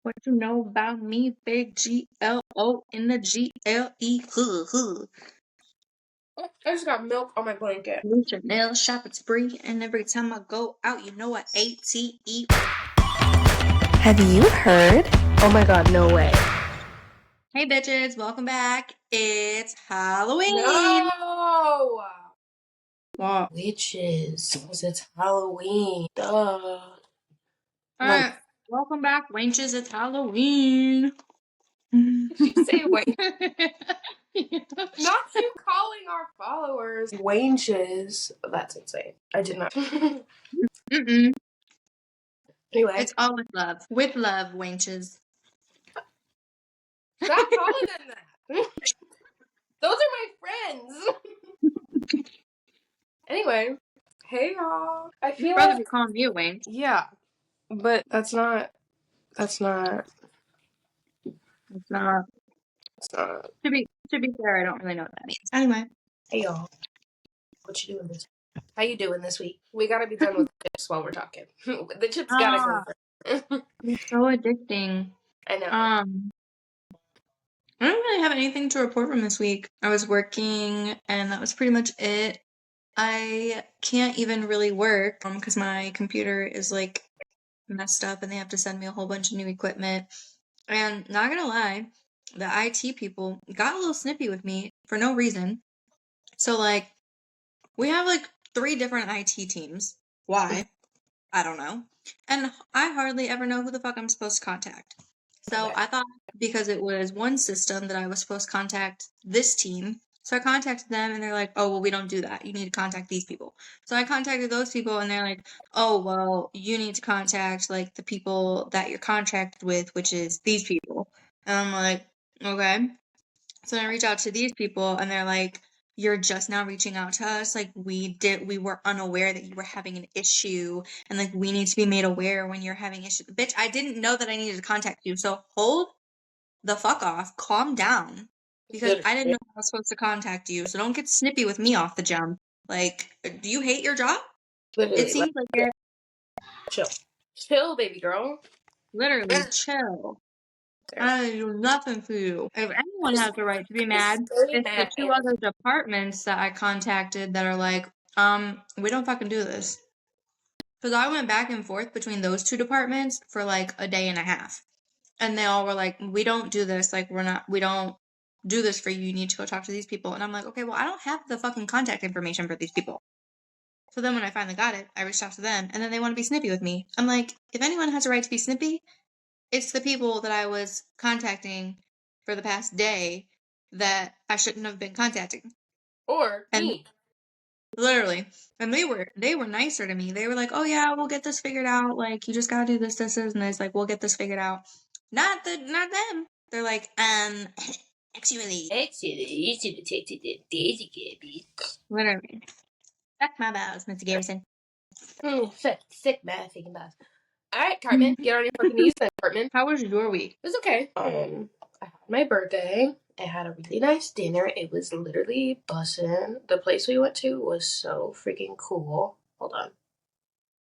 What you know about me, big GLO in the GLE. I just got milk on my blanket. Chanel shopping spree, and every time I go out, you know I ATE. Have you heard? Oh my god, no way. Hey bitches, welcome back. It's Halloween. No! What? Witches. Because it's Halloween. Duh. Alright, welcome back, wenches. It's Halloween. Did you say wait? Yeah. Not you calling our followers wenches. That's insane. I did not. Mm-mm. Anyway. It's all with love. With love, wenches. Stop calling them that. Those are my friends. Anyway. Hey y'all. I feel Brother like... be calling me a wench. Yeah. But that's not... It's not. To be fair, I don't really know what that means. Anyway. Hey y'all. What you doing this week? How you doing this week? We gotta be done with the chips while we're talking. The chips gotta go first. It's so addicting. I know. I don't really have anything to report from this week. I was working, and that was pretty much it. I can't even really work because my computer is like messed up, and they have to send me a whole bunch of new equipment. And not gonna lie, the IT people got a little snippy with me for no reason. So like, we have like 3 different IT teams. Why? I don't know. And I hardly ever know who the fuck I'm supposed to contact. So Okay. I thought because it was one system that I was supposed to contact this team. So I contacted them and they're like, oh, well, we don't do that. You need to contact these people. So I contacted those people and they're like, oh, well, you need to contact like the people that you're contracted with, which is these people. And I'm like, okay. So then I reach out to these people and they're like, you're just now reaching out to us. Like we were unaware that you were having an issue and like we need to be made aware when you're having issues. Bitch, I didn't know that I needed to contact you. So hold the fuck off. Calm down. Because I didn't know I was supposed to contact you. So don't get snippy with me off the jump. Like, do you hate your job? Literally, It seems like it. Chill, baby girl. Literally, chill. I do nothing for you. If anyone has the right to be mad, it's the 2 other departments that I contacted that are like, we don't fucking do this. Because I went back and forth between those 2 departments for like a day and a half. And they all were like, we don't do this. Like, we don't do this for you. You need to go talk to these people. And I'm like, okay, well, I don't have the fucking contact information for these people. So then when I finally got it, I reached out to them and then they want to be snippy with me. I'm like, if anyone has a right to be snippy, it's the people that I was contacting for the past day that I shouldn't have been contacting. Or And me. literally. And they were nicer to me. They were like, oh yeah, we'll get this figured out. Like, you just gotta do this, and it's like, we'll get this figured out. Not them. They're like, actually. You should have texted that Daisy Gabby. Literally. Fuck my balls, Mr. Garrison. Sick bad thinking about. Alright, Cartman, get on your fucking knees then, Cartman. How was your week? It was okay. I had my birthday. I had a really nice dinner. It was literally bussin'. The place we went to was so freaking cool. Hold on.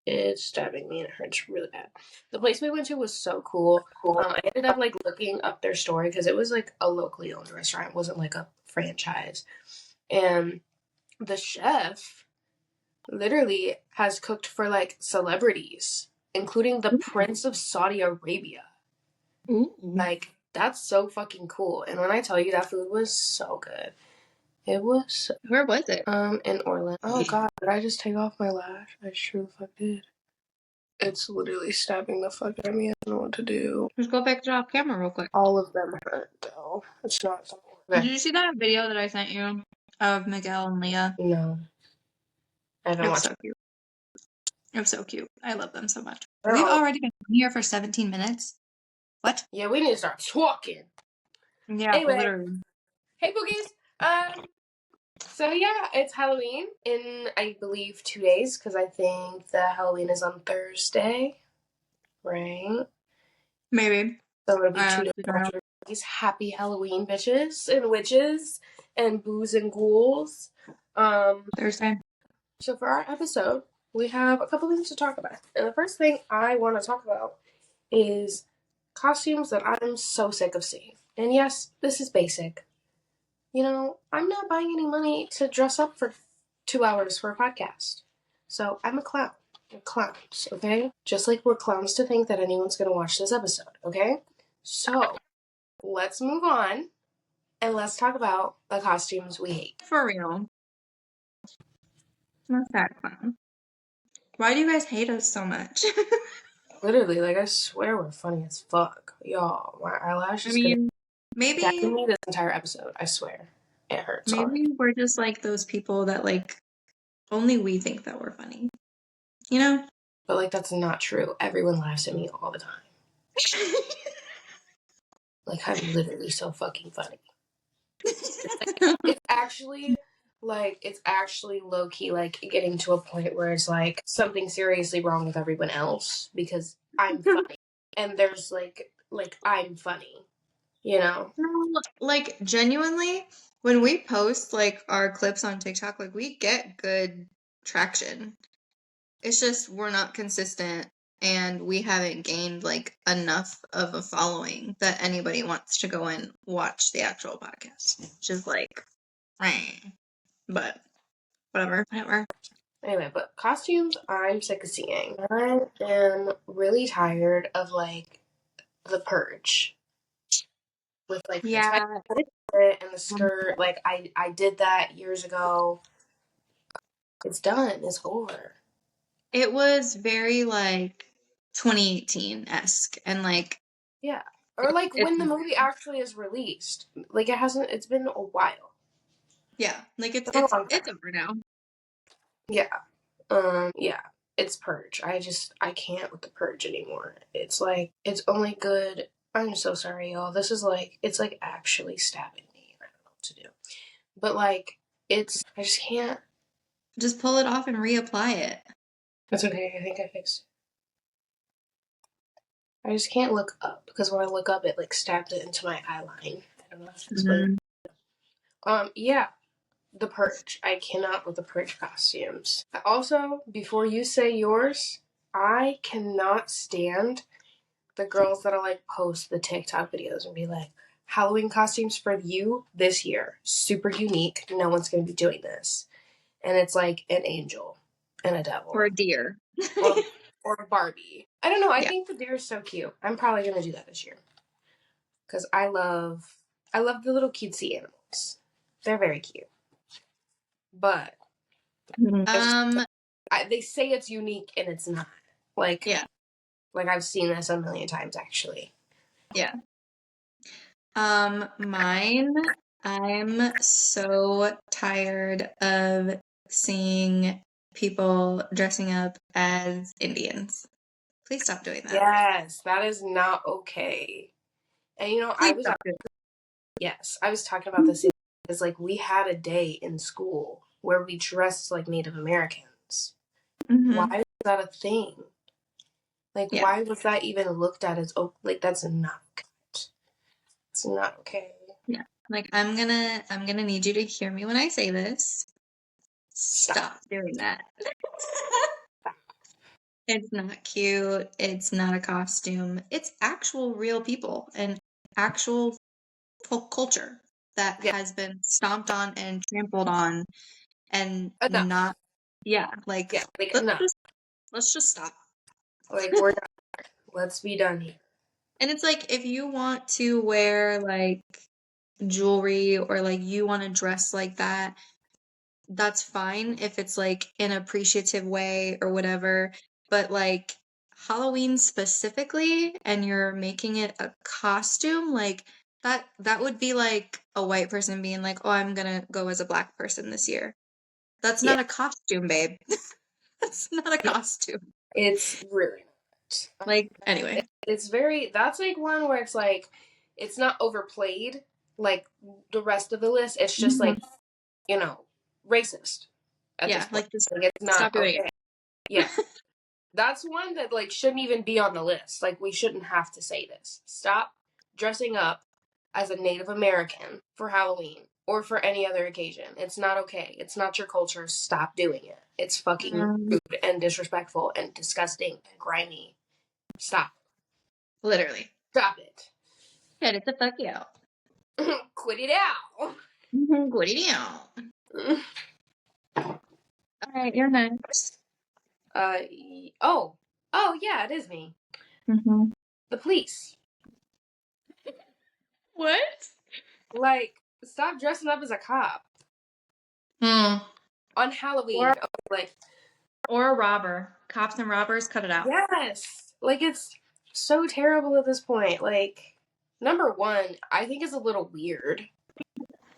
It's stabbing me and it hurts really bad. The place we went to was so cool. I ended up like looking up their story because it was like a locally owned restaurant. It wasn't like a franchise. And the chef literally has cooked for like celebrities, including the Prince of Saudi Arabia. Like, that's so fucking cool. And when I tell you that food was so good. It was. Where was it? In Orlando. Oh god, did I just take off my lash? I sure the fuck did. It's literally stabbing the fuck out of me. I don't know what to do. Just go back to off camera real quick. All of them hurt though. It's not so Did you see that video that I sent you of Miguel and Leah? No. I haven't watched so cute. It was so cute. I love them so much. We've already been here for 17 minutes. What? Yeah, we need to start talking. Yeah, anyway, literally. Hey boogies. So yeah, it's Halloween in, I believe, 2 days, because I think that Halloween is on Thursday, right? Maybe. So it'll be 2 days. Happy Halloween, bitches and witches and boos and ghouls. Thursday. So for our episode, we have a couple things to talk about. And the first thing I want to talk about is costumes that I'm so sick of seeing. And yes, this is basic. You know, I'm not buying any money to dress up for 2 hours for a podcast. So I'm a clown. We're clowns, okay? Just like we're clowns to think that anyone's gonna watch this episode, okay? So let's move on and let's talk about the costumes we hate. For real. What's that clown? Why do you guys hate us so much? Literally, like I swear we're funny as fuck. Y'all, my eyelash I is gonna mean, gag maybe me this entire episode. I swear. It hurts already. we're just like those people that like only we think that we're funny. You know? But like that's not true. Everyone laughs at me all the time. Like I'm literally so fucking funny. It's actually it's actually low key like getting to a point where it's like something seriously wrong with everyone else because I'm funny. And there's like I'm funny, you know? No, like genuinely, when we post like our clips on TikTok, like we get good traction. It's just we're not consistent and we haven't gained like enough of a following that anybody wants to go and watch the actual podcast. Which is like, but whatever. Anyway, but costumes I'm sick of seeing. I am really tired of like the purge. With like the tight Yeah, fit and the skirt. Like I did that years ago. It's done. It's over. it was very like 2018-esque and like Yeah. Or like it's when the movie actually is released. Like it hasn't it's been a while. yeah, like It's been a long it's time. over now. Yeah. Yeah. It's Purge. I can't with the Purge anymore. It's like it's only good. I'm so sorry, y'all. This is like it's like actually stabbing me. I don't know what to do. But like I just can't. Just pull it off and reapply it. That's okay. I think I fixed it. I just can't look up because when I look up, it like stabs it into my eye line. I don't know how to explain. Mhm. Yeah, the Purge. I cannot with the Purge costumes. Also, before you say yours, I cannot stand the girls that'll like post the TikTok videos and be like, Halloween costumes for you this year. Super unique. No one's going to be doing this. And it's like an angel and a Or devil. a deer. Or, or a Barbie. I don't know. I Yeah. think the deer is so cute. I'm probably going to do that this year. Because I love the little cutesy animals. They're very cute. But Um, they say it's unique and it's not. Like, yeah, like I've seen this a million times actually. yeah. Mine, I'm so tired of seeing people dressing up as Indians. Please stop doing that. Yes, that is not okay. And you know, Please stop doing I was talking about this because like we had a day in school where we dressed like Native Americans. that. Why is that a thing? Like, Yeah. why was that even looked at as like that's not good? It's not okay. Yeah. Like I'm gonna need you to hear me when I say this. Stop doing that. It's not cute. It's not a costume. It's actual real people and actual culture that Yeah, has been stomped on and trampled on and enough. not like Yeah, like let's enough. just stop. Like we're done. Let's be done here. And it's like if you want to wear like jewelry or like you want to dress like that, that's fine if it's like an appreciative way or whatever. But like Halloween specifically, and you're making it a costume, like that would be like a white person being like, "Oh, I'm gonna go as a black person this year." That's Yeah, not a costume, babe. That's not a yeah. costume. It's really not. Like, anyway. It's very. That's like one where it's like, it's not overplayed like the rest of the list. It's just Mhm. like, you know, racist at this Yeah, point. like just Like it's stop not doing it. okay. Yeah, that's one that like shouldn't even be on the list. Like we shouldn't have to say this. Stop dressing up as a Native American for Halloween or for any other occasion. It's not okay. It's not your culture. Stop doing it. It's fucking Um, rude and disrespectful and disgusting and grimy. Stop. literally. Stop it. Get it the fuck out. Quit it out. What it out. Alright, you're next. Oh. Oh, yeah, it is me. Mm-hmm. The police. What? Like, stop dressing up as a cop. Hmm. On Halloween. Like, Or a robber. Cops and robbers, cut it out. yes. Like, it's so terrible at this point. Like, number one, I think it's a little weird.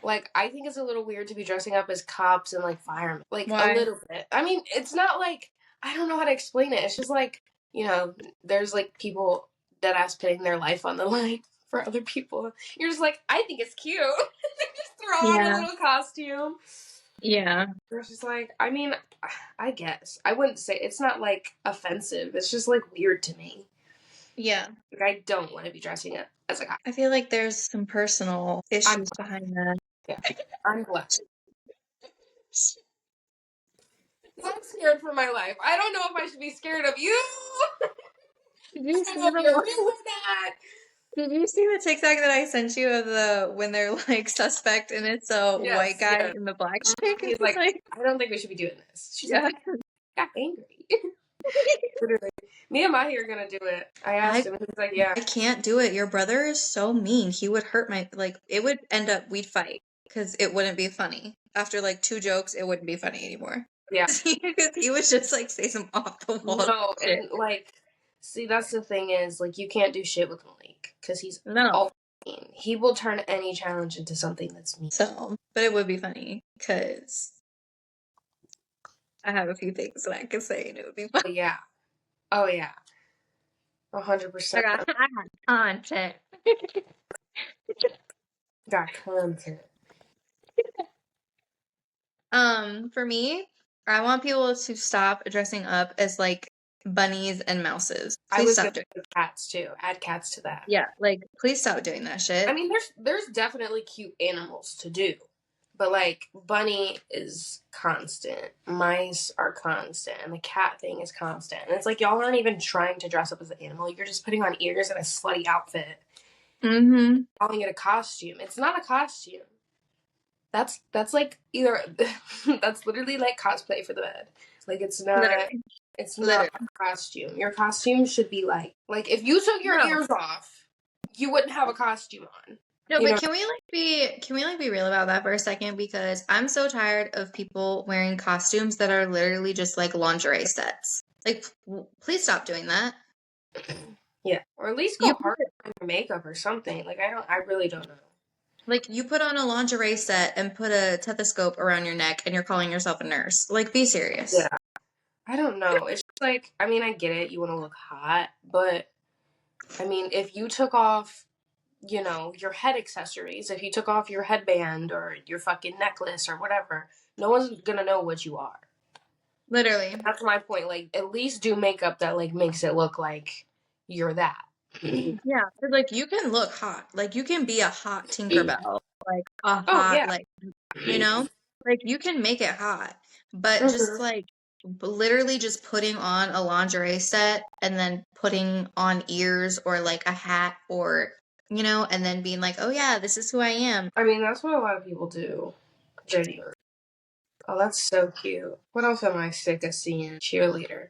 Like, I think it's a little weird to be dressing up as cops and, like, firemen. Like, a Why? little bit. I mean, it's not like, I don't know how to explain it. It's just like, you know, there's, like, people dead ass putting their life on the line for other people. You're just like, I think it's cute. They just throw on a Yeah. little costume. Yeah. It's just like, I mean, I guess. I wouldn't say, it's not, like, offensive. It's just, like, weird to me. Yeah. Like, I don't want to be dressing up as a cop. I feel like there's some personal issues behind that. Yeah, I'm glad. I'm scared for my life. I don't know if I should be scared of you. Did I you don't see know if you're the real or not. Did you see the TikTok that I sent you of the when they're like suspect and it's a white Yes, guy yes. in the black chick and He's it's like, like I don't think we should be doing this. She's yeah. like, I got angry. Literally. Me and Mahi are gonna do it. I asked him, he's like, yeah. I can't do it. Your brother is so mean. He would hurt my like it would end up we'd fight because it wouldn't be funny. After like 2 jokes, it wouldn't be funny anymore. Yeah. Because he would just like say some off the wall No, shit. and like, see, that's the thing is, like, you can't do shit with Malik because he's No. all mean. He will turn any challenge into something that's mean. So, but it would be funny because I have a few things that I could say and it would be funny. But yeah. Oh yeah. I 100%. got content. Got content. For me, I want people to stop dressing up as like bunnies and mouses. I Please was stop gonna doing. say cats too. Add cats to that. Yeah, like please stop doing that shit. I mean, there's definitely cute animals to do, but like bunny is constant, mice are constant, and the cat thing is constant. And it's like y'all aren't even trying to dress up as an animal. You're just putting on ears and a slutty outfit, Mm-hmm. calling it a costume. It's not a costume. That's like either that's literally like cosplay for the bed. Like it's not. Literally. It's not a costume. Your costume should be like if you took your ears off, you wouldn't have a costume on. No, but can we be real about that for a second? Because I'm so tired of people wearing costumes that are literally just like lingerie sets. Like, please stop doing that. Yeah, or at least go hard on your makeup or something. Like I really don't know. Like you put on a lingerie set and put a stethoscope around your neck and you're calling yourself a nurse. Like, be serious. Yeah, I don't know. It's just like I mean I get it. You want to look hot, but I mean if you took off your head accessories, if you took off your headband or your fucking necklace or whatever, no one's gonna know what you are. Literally. That's my point. Like, at least do makeup that, like, makes it look like you're that. Yeah, because like you can look hot. Like you can be a hot Tinkerbell. Like a hot, like like you can make it hot. But just like literally just putting on a lingerie set and then putting on ears or like a hat or and then being like, oh yeah, this is who I am. I mean, that's what a lot of people do. Genuinely. Oh, that's so cute. What else am I sick of seeing? Cheerleader.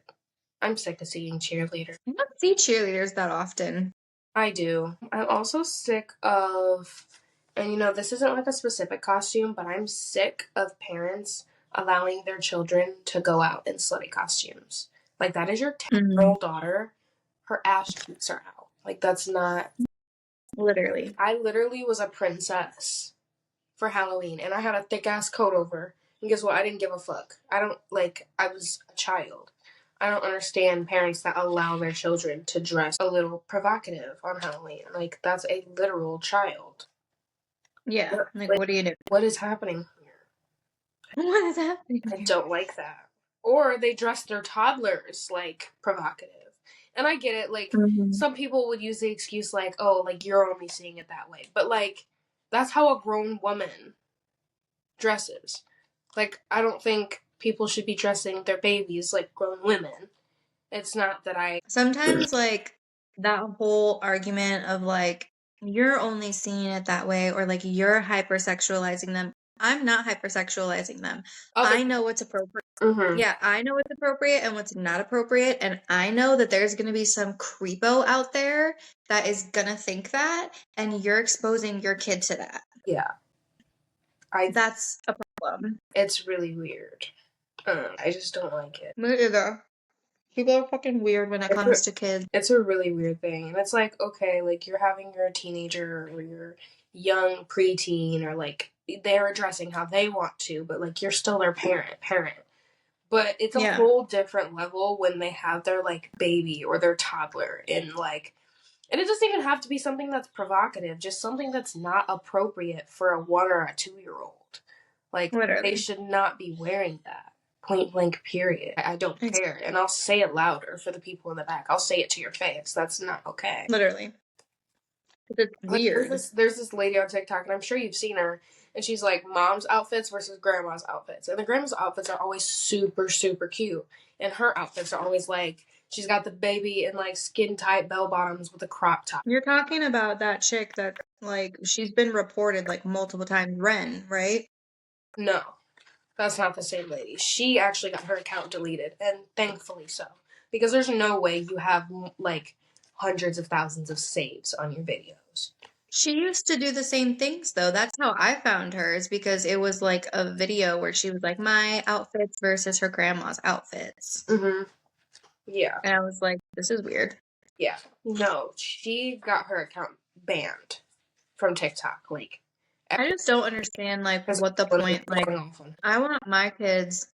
I'm sick of seeing cheerleader. I don't see cheerleaders that often. I do. I'm also sick of, and this isn't like a specific costume, but I'm sick of parents allowing their children to go out in slutty costumes. Like, that is your 10-year-old daughter. Her ass cheeks are out. Like, that's not. Literally. I literally was a princess for Halloween, and I had a thick ass coat over. And guess what? I didn't give a fuck. I was a child. I don't understand parents that allow their children to dress a little provocative on Halloween. Like, that's a literal child. Yeah. Like what do you do? What is happening here? What is happening I here? don't like that. Or they dress their toddlers, like, provocative. And I get it, like, some people would use the excuse, like, oh, like, you're only seeing it that way. But, like, that's how a grown woman dresses. Like, I don't think people should be dressing their babies like grown women. It's not that I... Sometimes, like, that whole argument of like, you're only seeing it that way, or like you're hypersexualizing them. I'm not hypersexualizing them. Other I know people. what's appropriate. Mm-hmm. Yeah, I know what's appropriate and what's not appropriate. And I know that there's going to be some creepo out there that is going to think that, and you're exposing your kid to that. Yeah. That's a problem. It's really weird. I just don't like it. Me either. People are fucking weird when it comes to kids. It's a really weird thing. And it's like, okay, like you're having your teenager or your young preteen, or like they're addressing how they want to, but like you're still their parent. But it's a Yeah. whole different level when they have their like baby or their toddler in like, and it doesn't even have to be something that's provocative, just something that's not appropriate for a 1 or a 2-year-old. Like, Literally. they should not be wearing that. Point blank, period. I don't care. And I'll say it louder for the people in the back. I'll say it to your face. That's not okay. Literally. It's weird. Like, there's this lady on TikTok, and I'm sure you've seen her, and she's like mom's outfits versus grandma's outfits. And the grandma's outfits are always super, super cute. And her outfits are always like, she's got the baby in like skin tight bell bottoms with a crop top. You're talking about that chick that, like, she's been reported like multiple times, Ren, right? No, that's not the same lady. She actually got her account deleted, and thankfully so. Because there's no way you have like hundreds of thousands of saves on your videos. She used to do the same things though. That's how I found her, is because it was like a video where she was like, my outfits versus her grandma's outfits. Mm-hmm. Yeah. And I was like, this is weird. Yeah. No, she got her account banned from TikTok. Like, I just don't understand, like, what the point, like, I want my kids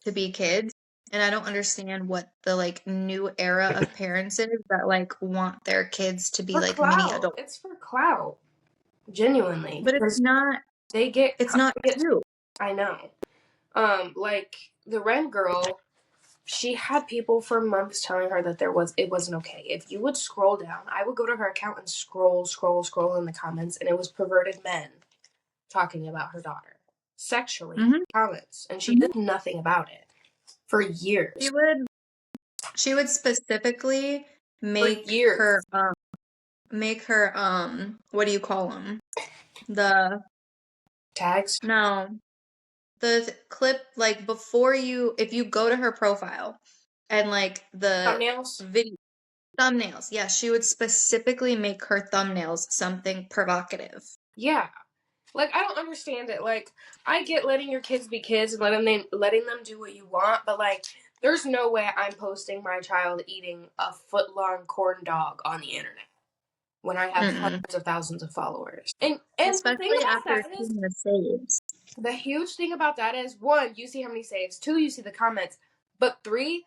to be kids, and I don't understand what the, like, new era of parents is that, like, want their kids to be, for like, clout. mini adults. It's for clout. Genuinely. But it's not, it's not cute. I know. Like, the Ren girl, she had people for months telling her that it wasn't okay. If you would scroll down, I would go to her account and scroll in the comments, and it was perverted men talking about her daughter sexually in the comments, and she did nothing about it for years. She would specifically make her what do you call them? The tags? No. The clip, like, before if you go to her profile and like the thumbnails, yeah, she would specifically make her thumbnails something provocative. Yeah. Like, I don't understand it. Like, I get letting your kids be kids and letting them do what you want, but like, there's no way I'm posting my child eating a foot-long corn dog on the internet when I have hundreds of thousands of followers. And especially after seeing the saves. The huge thing about that is, 1, you see how many saves, 2, you see the comments, but 3,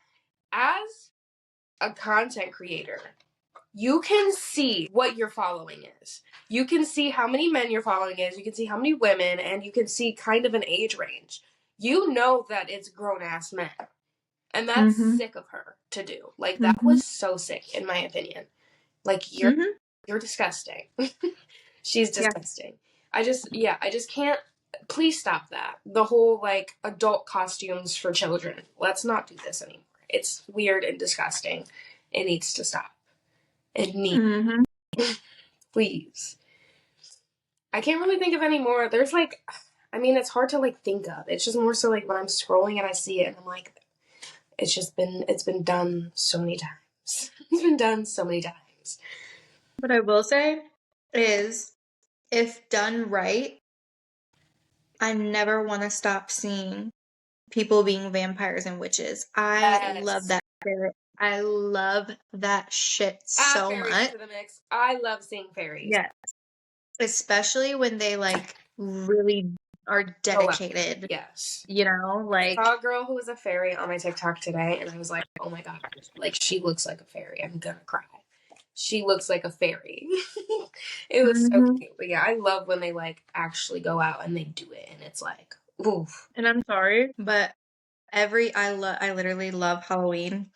as a content creator, you can see what your following is. You can see how many men your following is. You can see how many women, and you can see kind of an age range. You know that it's grown-ass men. And that's sick of her to do. Like, that was so sick, in my opinion. Like, you're disgusting. She's disgusting. Yeah. I just can't. Please stop that. The whole, like, adult costumes for children. Let's not do this anymore. It's weird and disgusting. It needs to stop. It needs. Please. I can't really think of any more. There's, like, I mean, it's hard to, like, think of. It's just more so, like, when I'm scrolling and I see it, and I'm like, it's been done so many times. It's been done so many times. What I will say is, if done right, I never want to stop seeing people being vampires and witches. I love that spirit. I love that shit so much. To the mix. I love seeing fairies. Yes. Especially when they, like, really are dedicated. Yes. You know, like, I saw a girl who was a fairy on my TikTok today, and I was like, oh my god, like, she looks like a fairy. I'm gonna cry. She looks like a fairy. It was so cute. But yeah, I love when they, like, actually go out and they do it, and it's like, oof. And I'm sorry, but I literally love Halloween,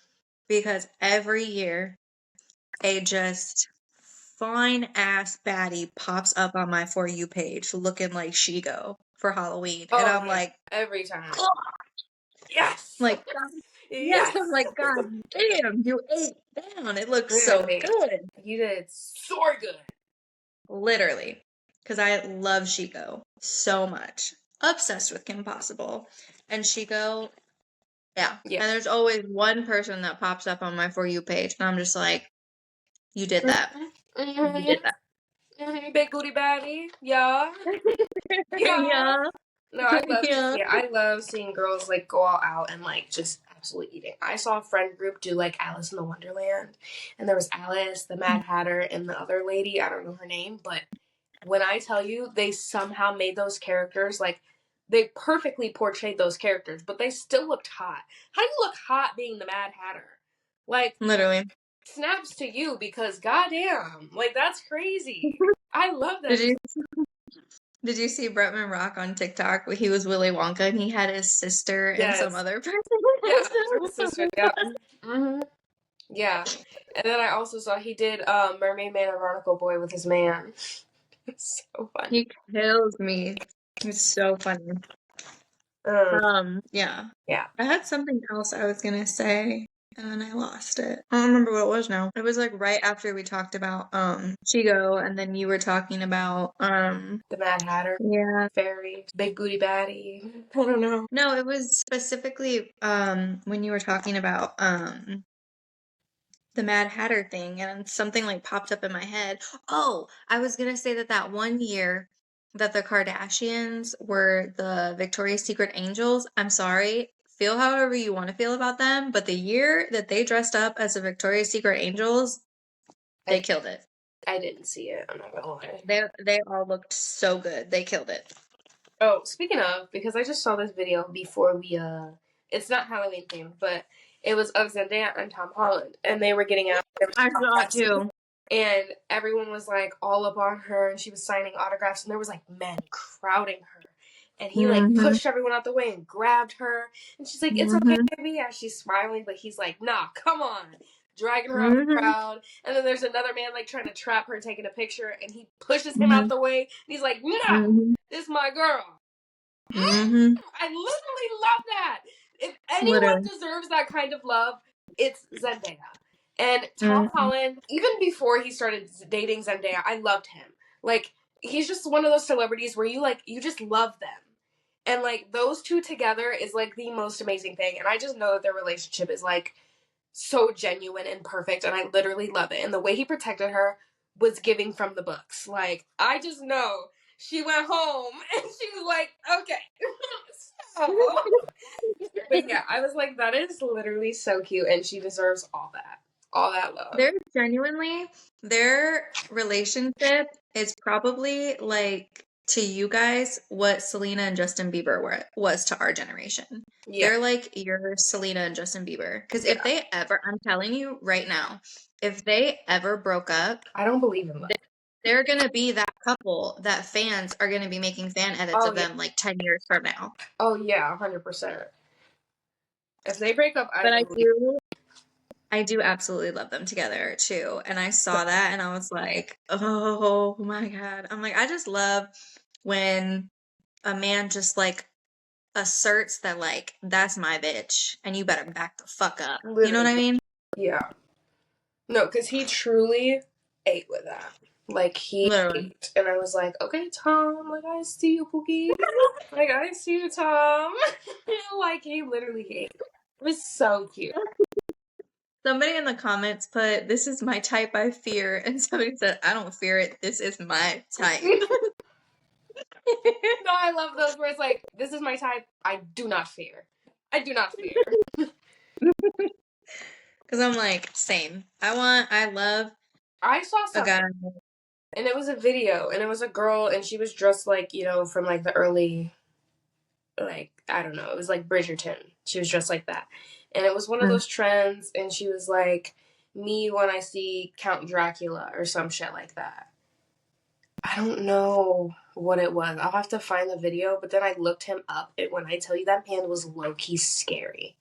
because every year a just fine ass baddie pops up on my For You page looking like Shigo for Halloween. And I'm like, every time. oh! Yes! Like, Yes, Yes. I'm like, God damn, you ate down. It looks so Literally. good. You did so good. Literally. Because I love Chico so much. Obsessed with Kim Possible. And Chico, yeah. Yeah. And there's always one person that pops up on my For You page. And I'm just like, you did that. You did that. Big booty baddie. Yeah. Yeah. Yeah. No, I love to Yeah. see it. I love seeing girls like go all out and like just absolutely eating. I saw a friend group do like Alice in the Wonderland, and there was Alice, the Mad Hatter, and the other lady. I don't know her name, but when I tell you, they somehow made those characters like they perfectly portrayed those characters, but they still looked hot. How do you look hot being the Mad Hatter? Like, Literally. snaps to you because goddamn, like that's crazy. I love Did that. you did you see Bretman Rock on TikTok? He was Willy Wonka and he had his sister and some Yes. other person. Yeah, his sister. Yeah. Mm-hmm. Yeah. And then I also saw he did Mermaid Man and Barnacle Boy with his man. It's so fun. He kills me. It's so funny. Yeah. Yeah. I had something else I was gonna say, and then I lost it. I don't remember what it was now. It was like right after we talked about Chigo, and then you were talking about The Mad Hatter, yeah. Fairy, Big Booty Baddie. I don't know. No, it was specifically when you were talking about the Mad Hatter thing, and something like popped up in my head. Oh, I was gonna say that one year that the Kardashians were the Victoria's Secret angels, I'm sorry, feel however you want to feel about them, but the year that they dressed up as the Victoria's Secret angels, they killed it. I didn't see it. I'm not gonna lie. They all looked so good. They killed it. Oh, speaking of, because I just saw this video before we it's not Halloween themed, but it was of Zendaya and Tom Holland, and they were getting out. There was I saw it too. and everyone was like all up on her, and she was signing autographs, and there was like men crowding her, and he like Mm-hmm. pushed everyone out the way and grabbed her, and she's like, "It's okay, baby," as she's smiling, but he's like, "Nah, come on." Dragging her out of the crowd, and then there's another man like trying to trap her, taking a picture, and he pushes him out the way, and he's like, "No, this is my girl." I literally love that. If anyone deserves that kind of love, it's Zendaya. And Tom Holland, even before he started dating Zendaya, I loved him. Like, he's just one of those celebrities where you just love them. And like those two together is like the most amazing thing. And I just know that their relationship is like so genuine and perfect, and I literally love it. And the way he protected her was giving from the books. Like, I just know she went home and she was like, okay. But yeah, I was like, that is literally so cute, and she deserves all that love. Their relationship is probably like to you guys what Selena and Justin Bieber was to our generation. Yeah. They're like your Selena and Justin Bieber. Because if they ever, I'm telling you right now, if they ever broke up, I don't believe in that. They're gonna be that couple that fans are gonna be making fan edits of them like 10 years from now. Oh yeah, 100%. If they break up, But I do absolutely love them together too. And I saw that and I was like, oh my God. I'm like, I just love when a man just like asserts that like that's my bitch and you better back the fuck up. Literally. You know what I mean? Yeah. No, because he truly ate with that. Like he ate. And I was like, okay, Tom, like I see you, Pookie. Like I see you, Tom. Like he literally ate. It was so cute. Somebody in the comments put, "This is my type I fear," and somebody said, "I don't fear it. This is my type." No, I love those words. Like, this is my type. I do not fear. I do not fear. Because I'm like, same. I love. I saw a guy. And it was a video, and it was a girl, and she was dressed like, from like the early, like, I don't know, it was like Bridgerton. She was dressed like that. And it was one of those trends, and she was like, me when I see Count Dracula or some shit like that. I don't know what it was. I'll have to find the video, but then I looked him up, and when I tell you that man was low-key scary.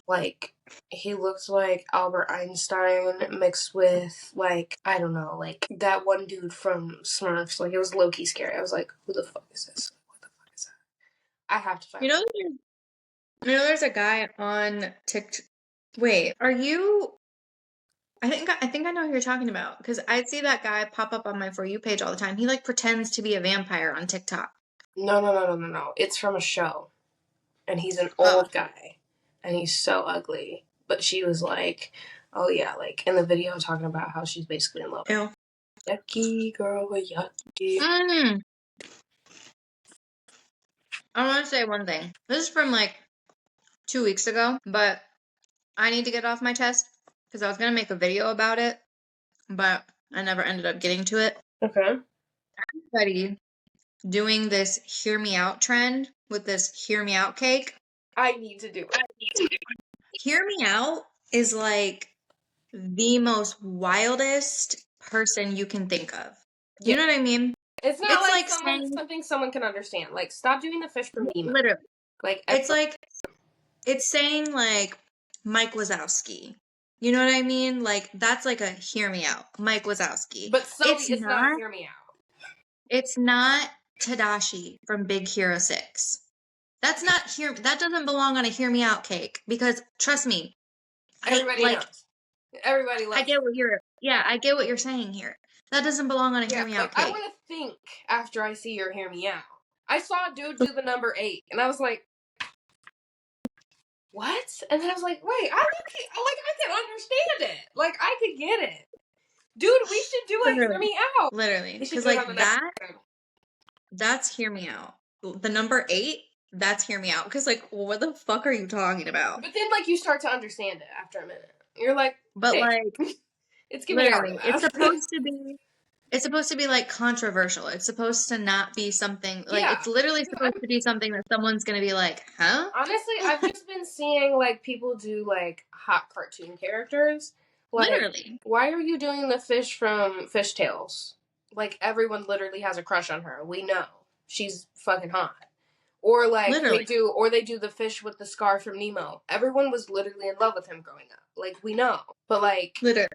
Like, he looked like Albert Einstein mixed with, like, I don't know, like, that one dude from Smurfs. Like, it was low-key scary. I was like, who the fuck is this? What the fuck is that? I have to find it. You know, there's a guy on TikTok. Wait, are you? I think I know who you're talking about because I see that guy pop up on my For You page all the time. He like pretends to be a vampire on TikTok. No. It's from a show. And he's an Oh, old guy. And he's so ugly. But she was like, oh yeah, like in the video talking about how she's basically in love. ew. Yucky, girl, yucky. Mm. I want to say one thing. This is from like 2 weeks ago, but I need to get it off my chest because I was gonna make a video about it, but I never ended up getting to it. Okay. Everybody doing this hear me out trend with this hear me out cake. I need to do it. Hear me out is like the most wildest person you can think of. You Yeah. know what I mean? It's not It's like like saying something someone can understand. Like, stop doing the fish from Nemo. literally. Like, It's like it's saying like Mike Wazowski. You know what I mean? Like that's like a hear me out. Mike Wazowski. but Sully, it's not hear me out. It's not Tadashi from Big Hero 6. That's not that doesn't belong on a hear me out cake because trust me, Everybody knows. Everybody loves I get what you're saying here. That doesn't belong on a hear me out like, I cake. want to think after I see your hear me out. I saw a dude do the number 8, and I was like, what? And then I was like, wait, I can understand it. Like, I could get it. Dude, we should do a hear me out. Literally. Because like that's hear me out. The number 8, that's hear me out. Because like, what the fuck are you talking about? But then like you start to understand it after a minute. You're like, but hey, like it's giving literally, it's supposed to be like controversial. It's supposed to not be something like it's literally supposed to be something that someone's gonna be like, huh? Honestly, I've just been seeing like people do like hot cartoon characters. Like, literally. why are you doing the fish from Fish Tales? Like everyone literally has a crush on her. We know. She's fucking hot. Or like literally. they do the fish with the scar from Nemo. Everyone was literally in love with him growing up. Like we know. But like literally.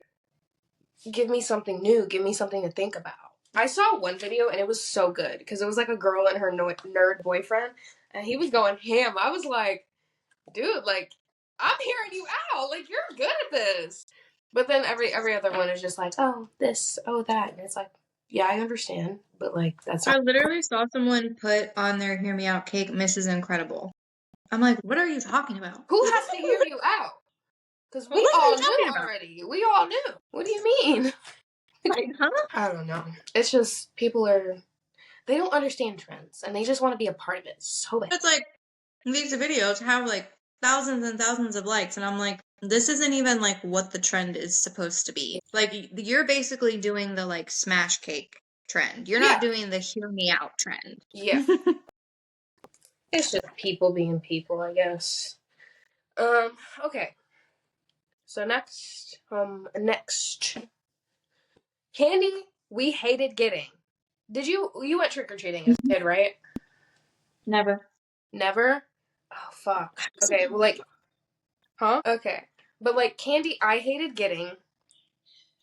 Give me something new. Give me something to think about. I saw one video and it was so good because it was like a girl and her nerd boyfriend and he was going ham. I was like, dude, like I'm hearing you out. Like you're good at this. But then every other one is just like, oh this, oh that, and it's like, yeah, I understand, but like that's. I literally saw someone put on their hear me out cake, Mrs. Incredible. I'm like, what are you talking about? Who has to hear you out? Because we all knew already. We all knew. What do you mean? Like, huh? I don't know. It's just they don't understand trends and they just want to be a part of it so bad. It's like these videos have like thousands and thousands of likes, and I'm like, this isn't even like what the trend is supposed to be. Like you're basically doing the like smash cake trend. You're not doing the hear me out trend. Yeah. It's just people being people, I guess. Okay. So next. Candy we hated getting. Did you went trick-or-treating as a kid, right? Never. Never? Oh fuck. Okay, well like huh? Okay. But like candy I hated getting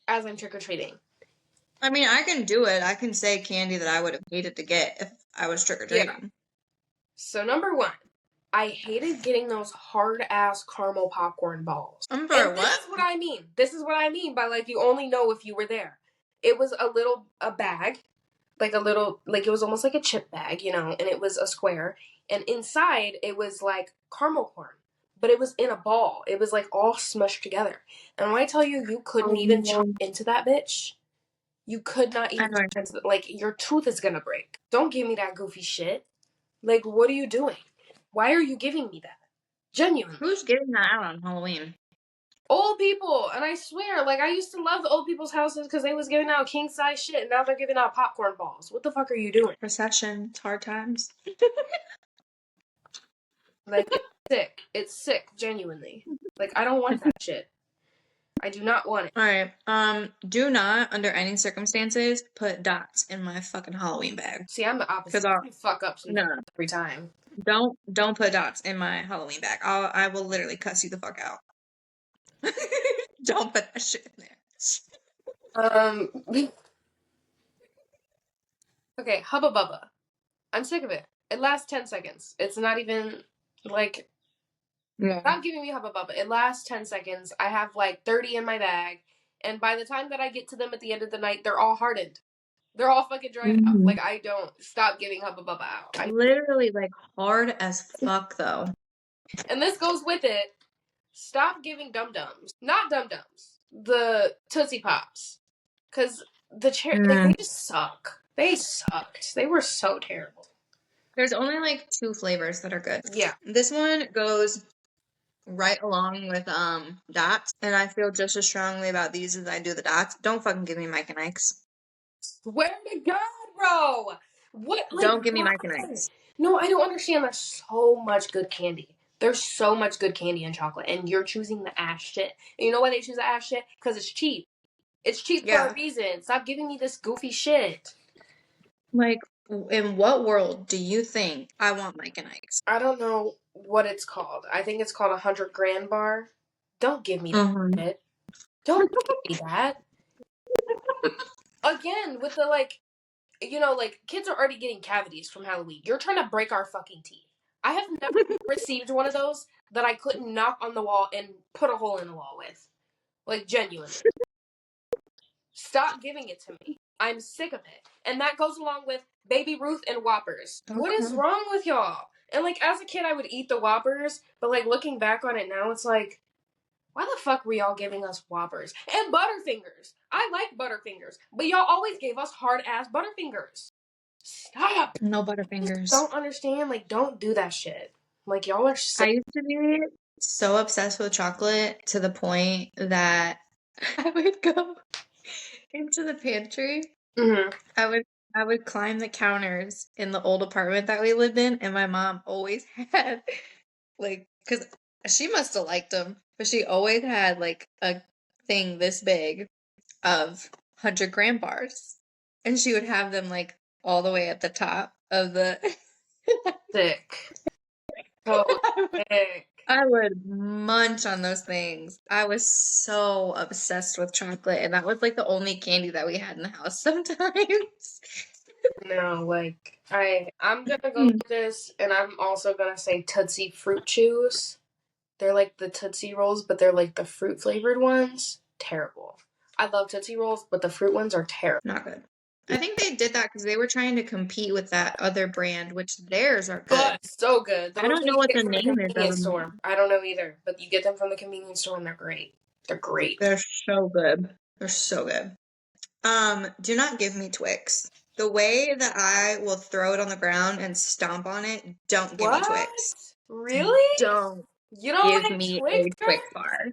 as I'm trick-or-treating. I mean, I can do it. I can say candy that I would have hated to get if I was trick-or-treating. Yeah. So number 1, I hated getting those hard-ass caramel popcorn balls. I'm sorry, what? This is what I mean. This is what I mean by like you only know if you were there. It was a bag, like a little, like it was almost like a chip bag, you know, and it was a square. And inside it was like caramel corn, but it was in a ball. It was like all smushed together. And when I tell you, you couldn't even chop into that bitch. You could not even, like your tooth is gonna break. Don't give me that goofy shit. Like, what are you doing? Why are you giving me that? Genuinely. Who's giving that out on Halloween? Old people, and I swear, like I used to love the old people's houses because they was giving out king size shit, and now they're giving out popcorn balls. What the fuck are you doing? Recession, it's hard times. Like it's sick, genuinely. Like I don't want that shit. I do not want it. All right. Do not, under any circumstances, put dots in my fucking Halloween bag. See, I'm the opposite. I fuck up every time. Don't put dots in my Halloween bag. I will literally cuss you the fuck out. Don't put that shit in there. Okay, Hubba Bubba. I'm sick of it. It lasts 10 seconds. It's not even like Yeah. Stop giving me Hubba Bubba. It lasts 10 seconds. I have like 30 in my bag. And by the time that I get to them at the end of the night, they're all hardened. They're all fucking dried out. Mhm. Like, I don't. Stop giving Hubba Bubba out. Literally, like, hard as fuck, though. And this goes with it. Stop giving Dum Dums. Not Dum Dums. The Tootsie Pops. Because like, they Mm. just suck. They sucked. They were so terrible. There's only, like, 2 flavors that are good. Yeah. This one goes right along with, Dots, and I feel just as strongly about these as I do the Dots. Don't fucking give me Mike and Ike's. Swear to God, bro. What? Like, Don't give me why? Mike and Ike's. No, I don't understand. There's so much good candy. There's so much good candy and chocolate, and you're choosing the ass shit. And you know why they choose the ass shit? Because it's cheap. It's cheap for a Yeah. reason. Stop giving me this goofy shit. Like, in what world do you think I want Mike and Ike's? I don't know what it's called. I think it's called 100 grand bar. Don't give me that Mhm. shit. Don't give me that. Again, with the like, like kids are already getting cavities from Halloween. You're trying to break our fucking teeth. I have never received one of those that I couldn't knock on the wall and put a hole in the wall with. Like, genuinely. Stop giving it to me. I'm sick of it. And that goes along with Baby Ruth and Whoppers. What is Okay. wrong with y'all? And like, as a kid, I would eat the Whoppers, but like, looking back on it now, it's like, why the fuck were y'all giving us Whoppers? And Butterfingers. I like Butterfingers, but y'all always gave us hard ass Butterfingers. Stop. No Just Butterfingers. don't understand. Like, don't do that shit. Like, y'all are sick. I used to be so obsessed with chocolate to the point that I would go into the pantry. Mm-hmm. I would climb the counters in the old apartment that we lived in, and my mom always had like, because she must have liked them, but she always had like a thing this big of 100 gram bars, and she would have them like all the way at the top of the. Sick. So sick. I would munch on those things. I was so obsessed with chocolate, and that was like the only candy that we had in the house sometimes. No, like I'm gonna go Mm. with this, and I'm also gonna say Tootsie Fruit Chews. They're like the Tootsie Rolls, but they're like the fruit flavored ones. Terrible. I love Tootsie Rolls, but the fruit ones are terrible. Not good. I think they did that because they were trying to compete with that other brand, which theirs are But good. so good. I Those don't know you what get the from the name is of convenience them. store. I don't know either, but you get them from the convenience store, and they're great. They're great. They're so good. They're so good. Do not give me Twix. The way that I will throw it on the ground and stomp on it, don't give me What? Twix. Really? Don't You don't give like me Twix, a Twix bar.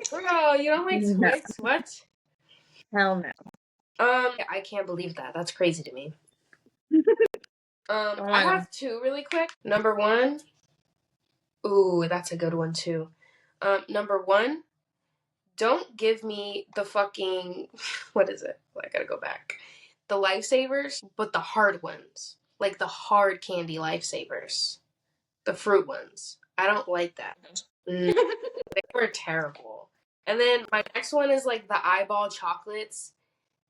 bro? You don't like No, Twix? What? hell no. I can't believe that. That's crazy to me. Oh I my God. have two really quick. Number one, ooh, that's a good one too. Number one, don't give me the fucking what is it? I gotta go back. The lifesavers, but the hard ones, like the hard candy lifesavers, the fruit ones. I don't like that. No, they were terrible. And then my next one is like the eyeball chocolates.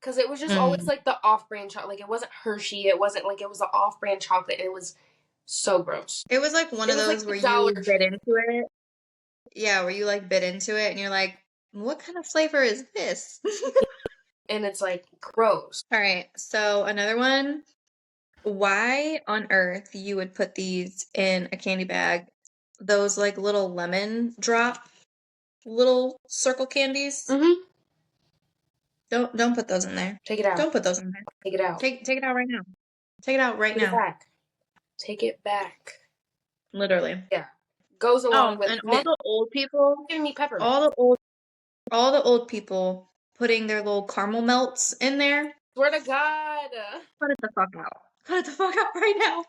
Cause it was just always Mm. like the off-brand chocolate. Like it wasn't Hershey. It wasn't like it was the off-brand chocolate. It was so gross. It was like one It of was like those the where Dollar you bit Tree, into it. Yeah, where you like bit into it and you're like, what kind of flavor is this? and it's like gross. All right, so another one. Why on earth you would put these in a candy bag? Those like little lemon drop little circle candies. Mm-hmm. Don't put those in there. Take it out. Don't put those in there. Take it out. Take it out right now. Take it out right Take it now. back. Take it back. Literally. Yeah. Goes along Oh, with and all mint. the old people, Give me peppermint. all the old people putting their little caramel melts in there. Swear to God. Cut it the fuck out. Cut it the fuck out right now.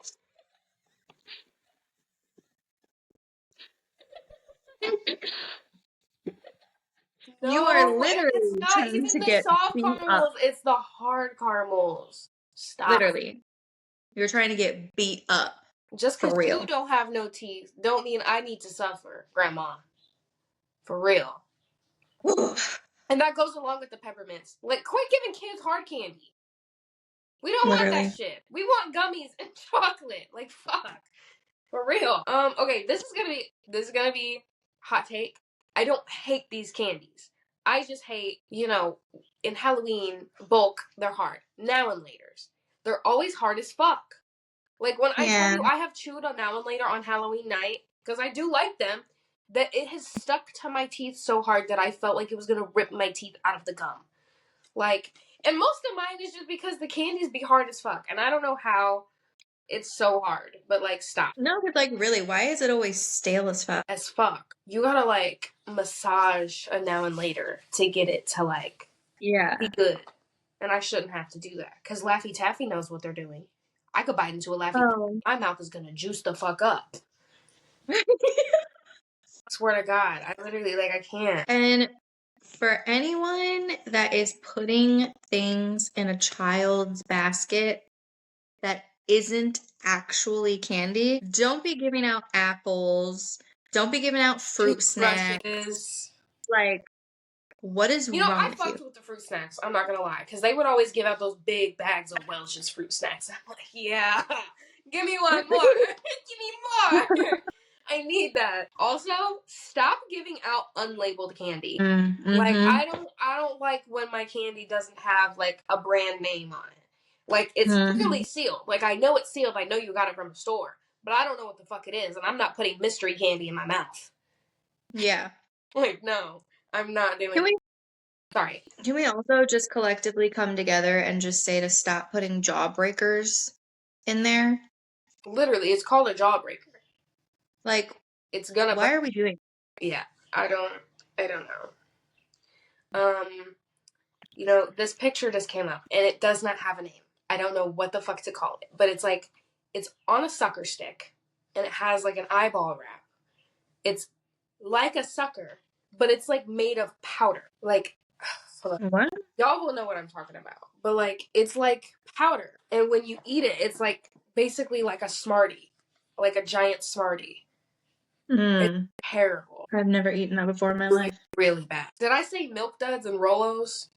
You are No, and it's literally not trying even to the get soft beat up. caramels. It's the hard caramels. Stop. Literally. You're trying to get beat up. Just For because you real. don't have no teeth, don't mean I need to suffer, Grandma. For real. And that goes along with the peppermints. Like, quit giving kids hard candy. We don't want that Literally. shit. We want gummies and chocolate. Like, fuck. For real. Okay, this is gonna be hot take. I don't hate these candies. I just hate, in Halloween bulk, they're hard. Now and laters. They're always hard as fuck. Like when I tell Yeah. you I have chewed on now and later on Halloween night, because I do like them, that it has stuck to my teeth so hard that I felt like it was gonna rip my teeth out of the gum. Like, and most of mine is just because the candies be hard as fuck, and I don't know how it's so hard, but like, stop. No, but like really, why is it always stale as fuck? As fuck. You gotta like massage a now and later to get it to like be Yeah. good. And I shouldn't have to do that. Because Laffy Taffy knows what they're doing. I could bite into a Laffy Taffy. Oh. My mouth is gonna juice the fuck up. Swear to God. I literally, like, I can't. And for anyone that is putting things in a child's basket that isn't actually candy, don't be giving out apples. Don't be giving out fruit snacks. Toothbrushes. Like, what is wrong I with you? fucked with the fruit snacks. I'm not gonna lie. Because they would always give out those big bags of Welch's fruit snacks. I'm like, yeah. Give me one more. Give me more. I need that. Also, stop giving out unlabeled candy. Like Mm-hmm. I don't like when my candy doesn't have like a brand name on it. Like it's clearly Mm-hmm. sealed. Like I know it's sealed. I know you got it from a store, but I don't know what the fuck it is, and I'm not putting mystery candy in my mouth. Yeah. Like no, I'm not doing. Can we Sorry. can we also just collectively come together and just say to stop putting jawbreakers in there? Literally, it's called a jawbreaker. Like, It's gonna. why are we doing? Yeah, I don't know. This picture just came up, and it does not have a name. I don't know what the fuck to call it, but it's like it's on a sucker stick, and it has like an eyeball wrap. It's like a sucker, but it's like made of powder. Like, What? y'all will know what I'm talking about. But like, it's like powder, and when you eat it, it's like basically like a Smartie, like a giant Smartie. It's Mm. terrible. I've never eaten that before in my Really, life. really bad. Did I say Milk Duds and Rolos?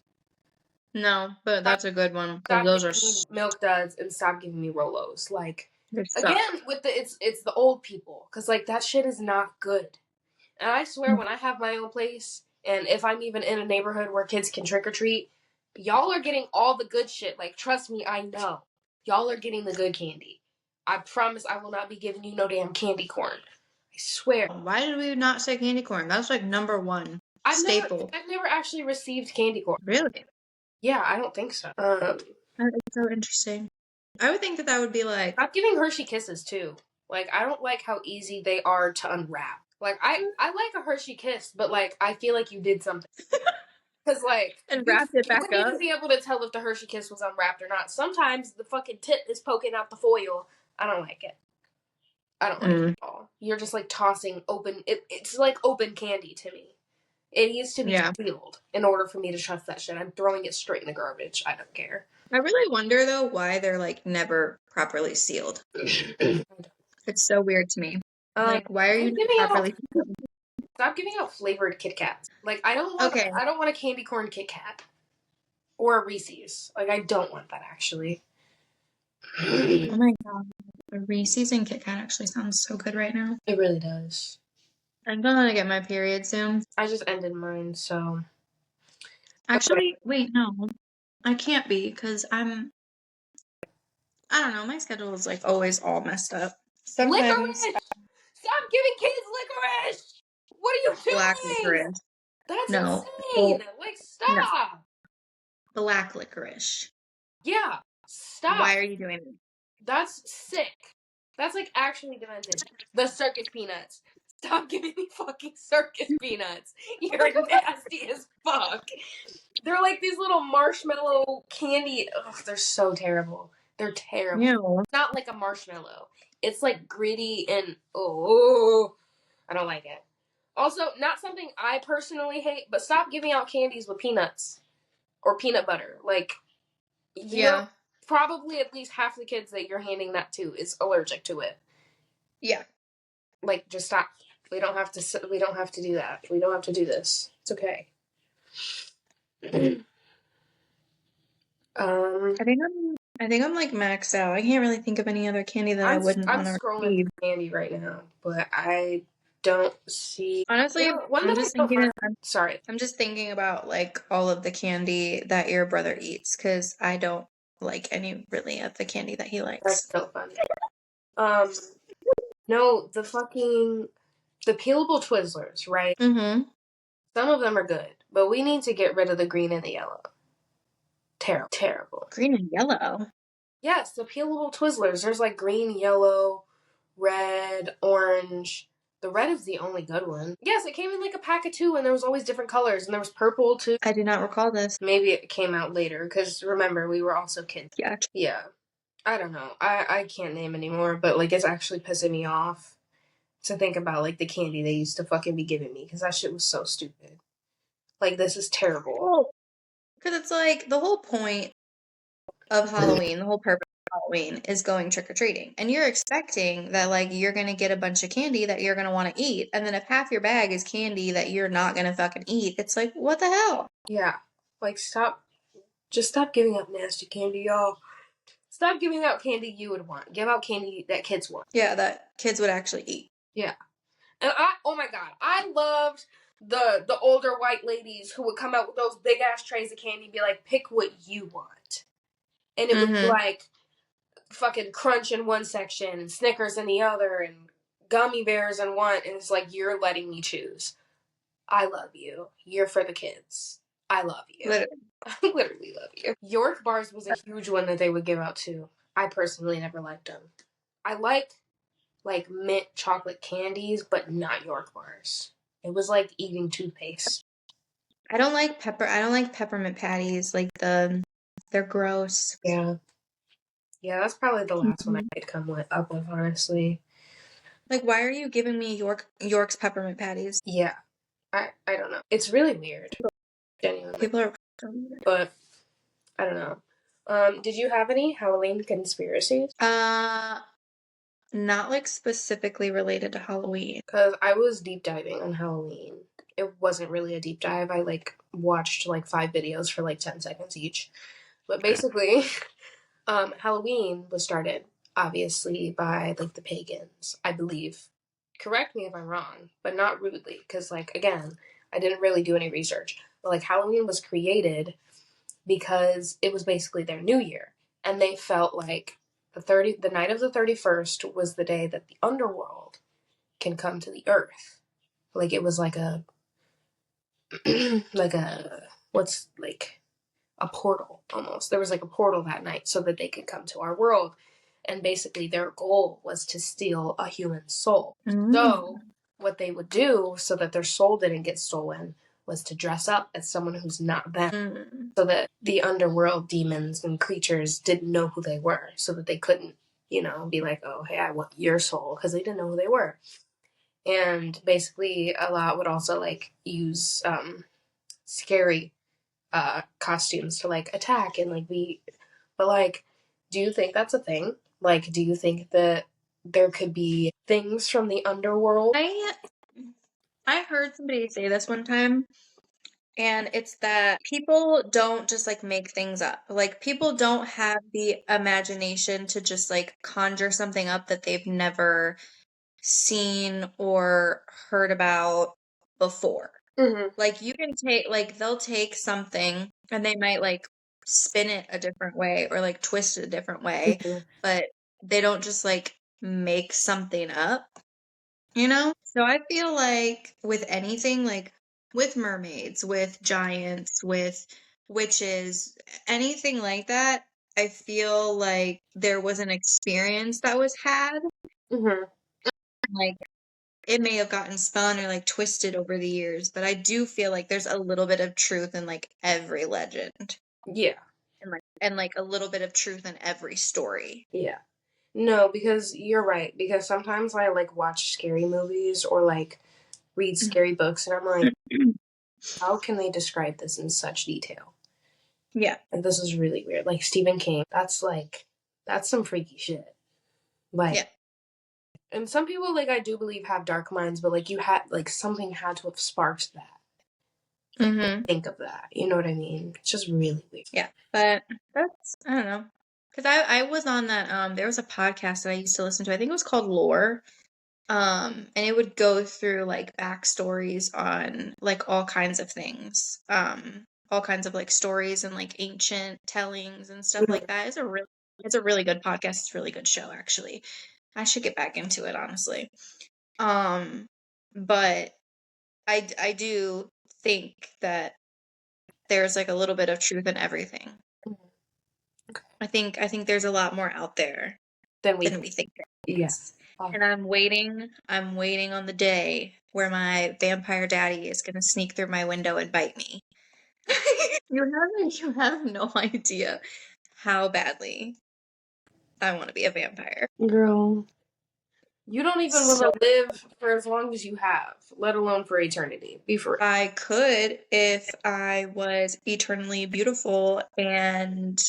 No, but that's a good one because Stop those are giving me Milk Duds and stop giving me Rolos. Like, they suck. again, with it's the old people, because like that shit is not good. And I swear, when I have my own place, and if I'm even in a neighborhood where kids can trick or treat, y'all are getting all the good shit. Like, trust me, I know. Y'all are getting the good candy. I promise I will not be giving you no damn candy corn. I swear. Why did we not say candy corn? That's like number one staple. I've never actually received candy corn. Really? Yeah, I don't think so. That is so interesting. I would think that that would be like, I'm giving Hershey Kisses too. Like, I don't like how easy they are to unwrap. Like, I like a Hershey Kiss, but like I feel like you did something. Because like and wrapped it you back wouldn't up. even be able to tell if the Hershey Kiss was unwrapped or not. Sometimes the fucking tip is poking out the foil. I don't like it. I don't like it at all. You're just like tossing open. It's like open candy to me. It needs to be sealed in order for me to trust that shit. I'm throwing it straight in the garbage. I don't care. I really wonder though why they're like never properly sealed. It's so weird to me. Like, why are you not properly sealed? Stop giving out flavored Kit Kats. Like, I don't want. Okay. I don't want a candy corn Kit Kat or a Reese's. Like, I don't want that actually. Oh my god. A Reese's and Kit Kat actually sounds so good right now. It really does. I'm gonna get my period soon. I just ended mine, so. Actually, wait, no. I can't be because I don't know, my schedule is like always all messed up. Sometimes Licorice! Stop giving kids licorice! What are you doing? black licorice. That's No. insane! Like, stop! No. Black licorice. Yeah, stop. Why are you doing this? That's sick. That's like actually demented. The circus peanuts. Stop giving me fucking circus peanuts. You're nasty as fuck. They're like these little marshmallow candy. Ugh, they're so terrible. They're terrible. Ew. It's not like a marshmallow. It's like gritty and I don't like it. Also, not something I personally hate, but stop giving out candies with peanuts or peanut butter. Like, Yeah. Probably at least half the kids that you're handing that to is allergic to it. Yeah. Like, just stop. We don't have to. We don't have to do that. We don't have to do this. It's okay. I think I'm I think I'm like maxed out. I can't really think of any other candy that I wouldn't I'm want to scrolling receive. for candy right now, but I don't see. You Honestly, know, one I'm that I just don't thinking. find. Sorry, I'm just thinking about like all of the candy that your brother eats because I don't like any really of the candy that he that's likes. so funny. Um, no, the peelable Twizzlers, right? Mm-hmm. Some of them are good, but we need to get rid of the green and the yellow. Terrible. Green and yellow. Yes, the peelable Twizzlers. There's like green, yellow, red, orange. The red is the only good one. Yes, it came in like a pack of two, and there was always different colors, and there was purple too. I do not recall this. Maybe it came out later, because remember, we were also kids. Yeah. Yeah. I don't know. I can't name anymore, but like it's actually pissing me off to think about like the candy they used to fucking be giving me, because that shit was so stupid. Like, this is terrible. Well, because it's like the whole point of Halloween, the whole purpose of Halloween is going trick or treating. And you're expecting that like you're gonna get a bunch of candy that you're gonna want to eat. And then if half your bag is candy that you're not gonna fucking eat, it's like, what the hell? Yeah. Like, stop giving out nasty candy, y'all. Stop giving out candy you would want. Give out candy that kids want. Yeah, that kids would actually eat. Yeah. And oh my god, I loved the older white ladies who would come out with those big ass trays of candy and be like, pick what you want. And it would be Mm-hmm. like fucking Crunch in one section and Snickers in the other and gummy bears in one, and it's like, you're letting me choose. I love you. You're for the kids. I love you. Literally. I literally love you. York bars was a huge one that they would give out too. I personally never liked them. I liked like mint chocolate candies, but not York bars. It was like eating toothpaste. I don't like peppermint patties. Like they're gross. Yeah. Yeah, that's probably the last one Mhm. I'd up with, honestly. Like, why are you giving me York's peppermint patties? Yeah. I don't know. It's really weird. Genuinely. People are But I don't know. Did you have any Halloween conspiracies? not like specifically related to Halloween. Because I was deep diving on Halloween. It wasn't really a deep dive. I like watched like 5 videos for like 10 seconds each. But basically, Halloween was started obviously by like the pagans, I believe. Correct me if I'm wrong, but not rudely, because like again, I didn't really do any research. But like Halloween was created because it was basically their new year, and they felt like the night of the 31st was the day that the underworld can come to the earth. Like it was like a like a what's like a portal almost. There was like a portal that night so that they could come to our world. And basically their goal was to steal a human soul. So what they would do so that their soul didn't get stolen was to dress up as someone who's not them, so that the underworld demons and creatures didn't know who they were, so that they couldn't, be like, oh, hey, I want your soul, because they didn't know who they were. And basically a lot would also like use scary costumes to like attack and like be, but like, do you think that's a thing? Like, do you think that there could be things from the underworld? I heard somebody say this one time, and it's that people don't just like make things up. Like people don't have the imagination to just like conjure something up that they've never seen or heard about before. Mm-hmm. Like you can take like they'll take something and they might like spin it a different way or like twist it a different way, Mm-hmm. but they don't just like make something up, you know? So I feel like with anything, like with mermaids, with giants, with witches, anything like that, I feel like there was an experience that was had. Mm-hmm. Like it may have gotten spun or like twisted over the years, but I do feel like there's a little bit of truth in like every legend. Yeah. And like a little bit of truth in every story. Yeah. No, because you're right. Because sometimes I like watch scary movies or like read scary books, and I'm like, how can they describe this in such detail? Yeah. And this is really weird. Like Stephen King, that's some freaky shit. Like, Yeah. and some people, like, I do believe have dark minds, but like something had to have sparked that. Mm-hmm. Think of that. You know what I mean? It's just really weird. Yeah. But that's I don't know. Because I was on that, there was a podcast that I used to listen to. I think it was called Lore. And it would go through like backstories on like all kinds of things. All kinds of like stories and like ancient tellings and stuff like that. It's a really good podcast. It's a really good show, actually. I should get back into it, honestly. Um, but I do think that there's like a little bit of truth in everything. Okay. I think there's a lot more out there Then we than we think there yeah. is. And I'm waiting on the day where my vampire daddy is gonna sneak through my window and bite me. You have no idea how badly I want to be a vampire. Girl, you don't even want So to live for as long as you have, let alone for eternity. Be for real. I could if I was eternally beautiful and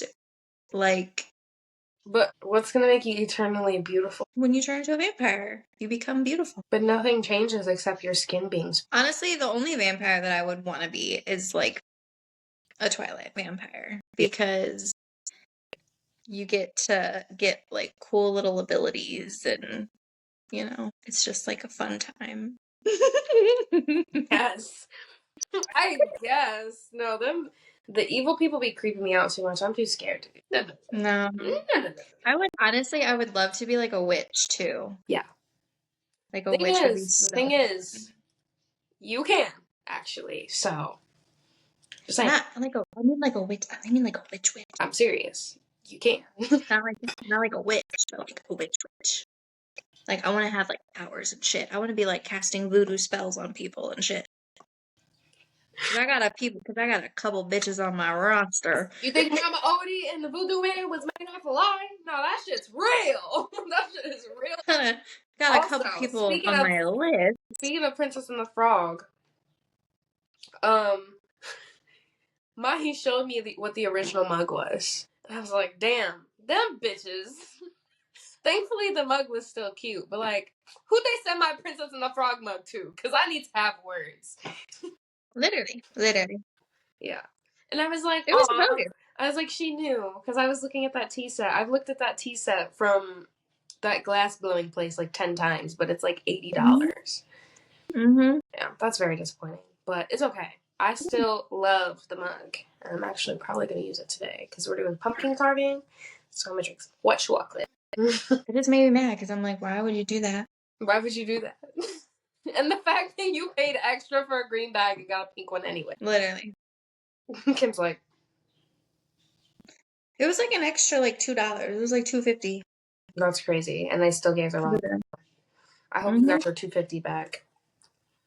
like But what's gonna make you eternally beautiful? when you turn into a vampire, you become beautiful. But nothing changes except your skin being. Honestly, the only vampire that I would want to be is like a Twilight vampire because you get to get like cool little abilities and it's just like a fun time. Yes, I guess. No, the evil people be creeping me out too much. I'm too scared to do that. No. I would love to be like a witch too. Yeah. Like a witch would be so The thing fun. is, you can actually. So, just saying. Not like I mean like a witch. I mean like a witch. I'm serious. You can. Not like a witch, but like a witch. Like I want to have like powers and shit. I want to be like casting voodoo spells on people and shit. Cause I got a couple bitches on my roster. You think Mama Odie and the Voodoo Man was made off a lie? No, that shit's real. That shit is real. Got a couple people on my list. Speaking of Princess and the Frog, Mahi showed me what the original mug was. I was like, damn, them bitches. Thankfully, the mug was still cute, but like, who'd they send my Princess and the Frog mug to? Because I need to have words. Literally. Yeah. And I was like, It was aw. really I was like, she knew. Because I was looking at that tea set. I've looked at that tea set from that glass blowing place like 10 times, but it's like $80. Mm-hmm. Yeah, that's very disappointing. But it's okay. I still love the mug. And I'm actually probably going to use it today because we're doing pumpkin carving. So I'm going to drink some white chocolate. It just made me mad because I'm like, why would you do that? Why would you do that? And the fact that you paid extra for a green bag and got a pink one anyway. Literally. Kim's like, it was like an extra like $2. It was like $2.50. That's crazy. And they still gave the wrong. I hope you got your $2.50 back.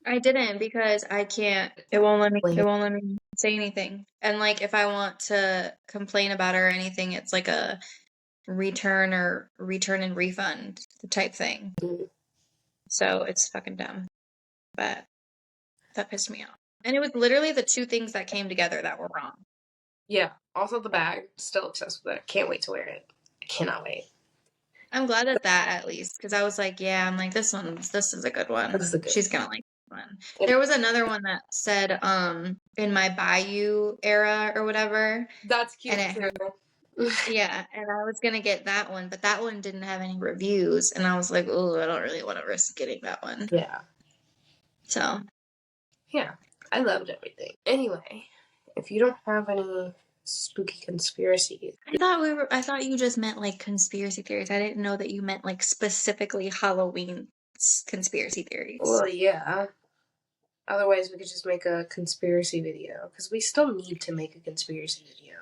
I didn't because I can't. It won't let me say anything. And like if I want to complain about it or anything, it's like a return and refund type thing. Mm-hmm. So it's fucking dumb. But that pissed me off. And it was literally the two things that came together that were wrong. Yeah. Also the bag. Still obsessed with it. Can't wait to wear it. I cannot wait. I'm glad at least because I was like, yeah, I'm like this is a good one. She's gonna like this one. There was another one that said in my Bayou era or whatever. That's cute. And yeah, and I was gonna get that one, but that one didn't have any reviews, and I was like, oh, I don't really want to risk getting that one. Yeah. So yeah, I loved everything. Anyway, if you don't have any spooky conspiracies, I thought you just meant like conspiracy theories. I didn't know that you meant like specifically Halloween conspiracy theories. Well, yeah. Otherwise, we could just make a conspiracy video because we still need to make a conspiracy video.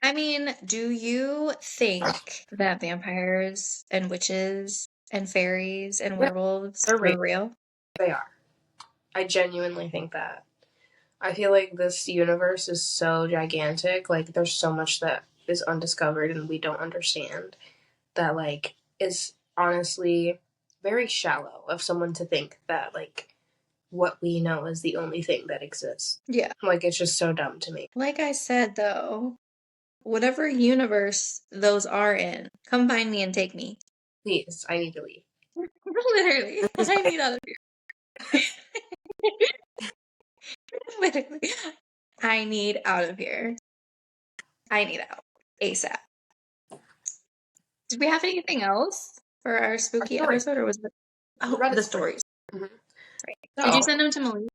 I mean, do you think that vampires and witches and fairies and werewolves are real? They are. I genuinely think that. I feel like this universe is so gigantic. Like, there's so much that is undiscovered and we don't understand that, like, is honestly very shallow of someone to think that, like, what we know is the only thing that exists. Yeah. Like, it's just so dumb to me. Like I said, though, whatever universe those are in, come find me and take me. Please, I need to leave. Literally, I need out of here. Literally, I need out of here. I need out ASAP. Did we have anything else for our spooky episode, or was it? Oh, the stories. Mm-hmm. Right. So, Did you send them to Malik?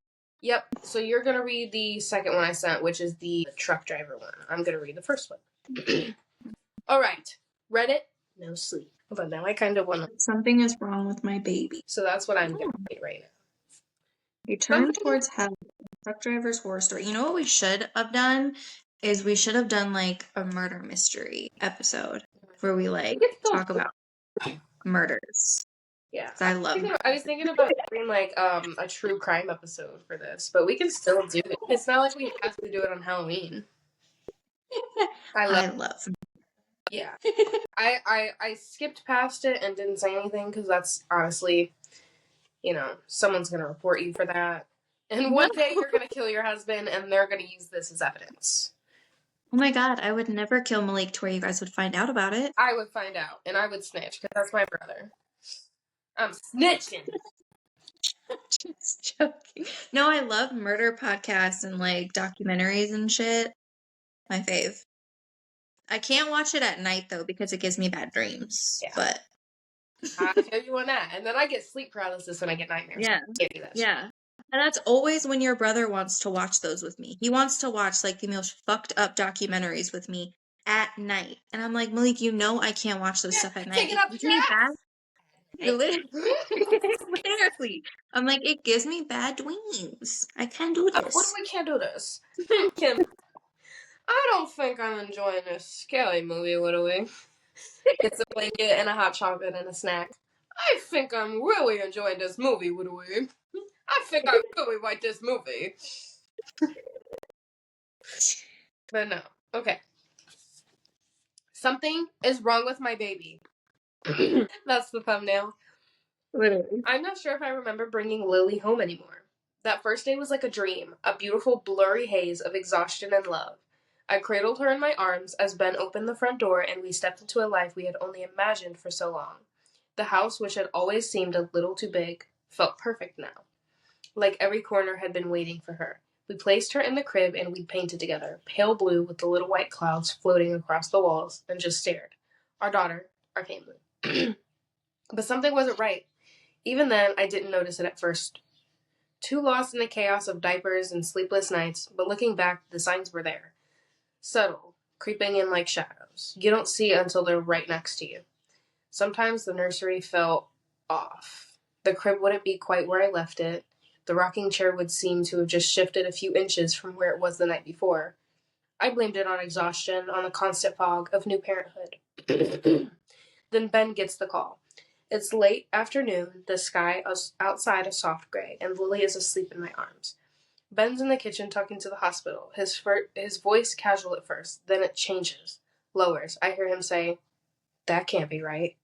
Yep. So you're going to read the second one I sent, which is the truck driver one. I'm going to read the first one. All right. Read it. No sleep. But now I kind of want to. Something is wrong with my baby. So that's what I'm going to read right now. You turn towards hell. Truck driver's horror story. You know what we should have done? Is we should have done like a murder mystery episode where we like talk about murders. Yeah, I love. I was thinking about doing like a true crime episode for this, but we can still do it. It's not like we have to do it on Halloween. I love. Yeah, I skipped past it and didn't say anything because that's honestly, someone's gonna report you for that, and one day you're gonna kill your husband, and they're gonna use this as evidence. Oh my god, I would never kill Malik to where you guys would find out about it. I would find out, and I would snitch because that's my brother. I'm snitching. Just joking. No, I love murder podcasts and like documentaries and shit. My fave. I can't watch it at night though because it gives me bad dreams. Yeah. But I feel you on that, and then I get sleep paralysis and I get nightmares. Yeah, yeah. And that's always when your brother wants to watch those with me. He wants to watch like the most fucked up documentaries with me at night, and I'm like, Malik, I can't watch those stuff at night. It gives me bad. Literally, I'm like, it gives me bad dreams. I can't do this. What if we can't do this? Kim, I don't think I'm enjoying this scary movie, would we? It's a blanket and a hot chocolate and a snack. I think I'm really enjoying this movie, would we? I think I really like this movie. But no. Okay. Something is wrong with my baby. That's the thumbnail. Literally. I'm not sure if I remember bringing Lily home anymore. That first day was like a dream, a beautiful blurry haze of exhaustion and love. I cradled her in my arms as Ben opened the front door and we stepped into a life we had only imagined for so long. The house, which had always seemed a little too big, felt perfect now. Like every corner had been waiting for her. We placed her in the crib and we painted together, pale blue with the little white clouds floating across the walls, and just stared. Our daughter, our family. But something wasn't right. Even then, I didn't notice it at first. Too lost in the chaos of diapers and sleepless nights, but looking back, the signs were there. Subtle, creeping in like shadows. You don't see until they're right next to you. Sometimes the nursery felt off. The crib wouldn't be quite where I left it. The rocking chair would seem to have just shifted a few inches from where it was the night before. I blamed it on exhaustion, on the constant fog of new parenthood. Then Ben gets the call. It's late afternoon, the sky outside a soft gray, and Lily is asleep in my arms. Ben's in the kitchen talking to the hospital, his voice casual at first, then it changes, lowers. I hear him say, "That can't be right."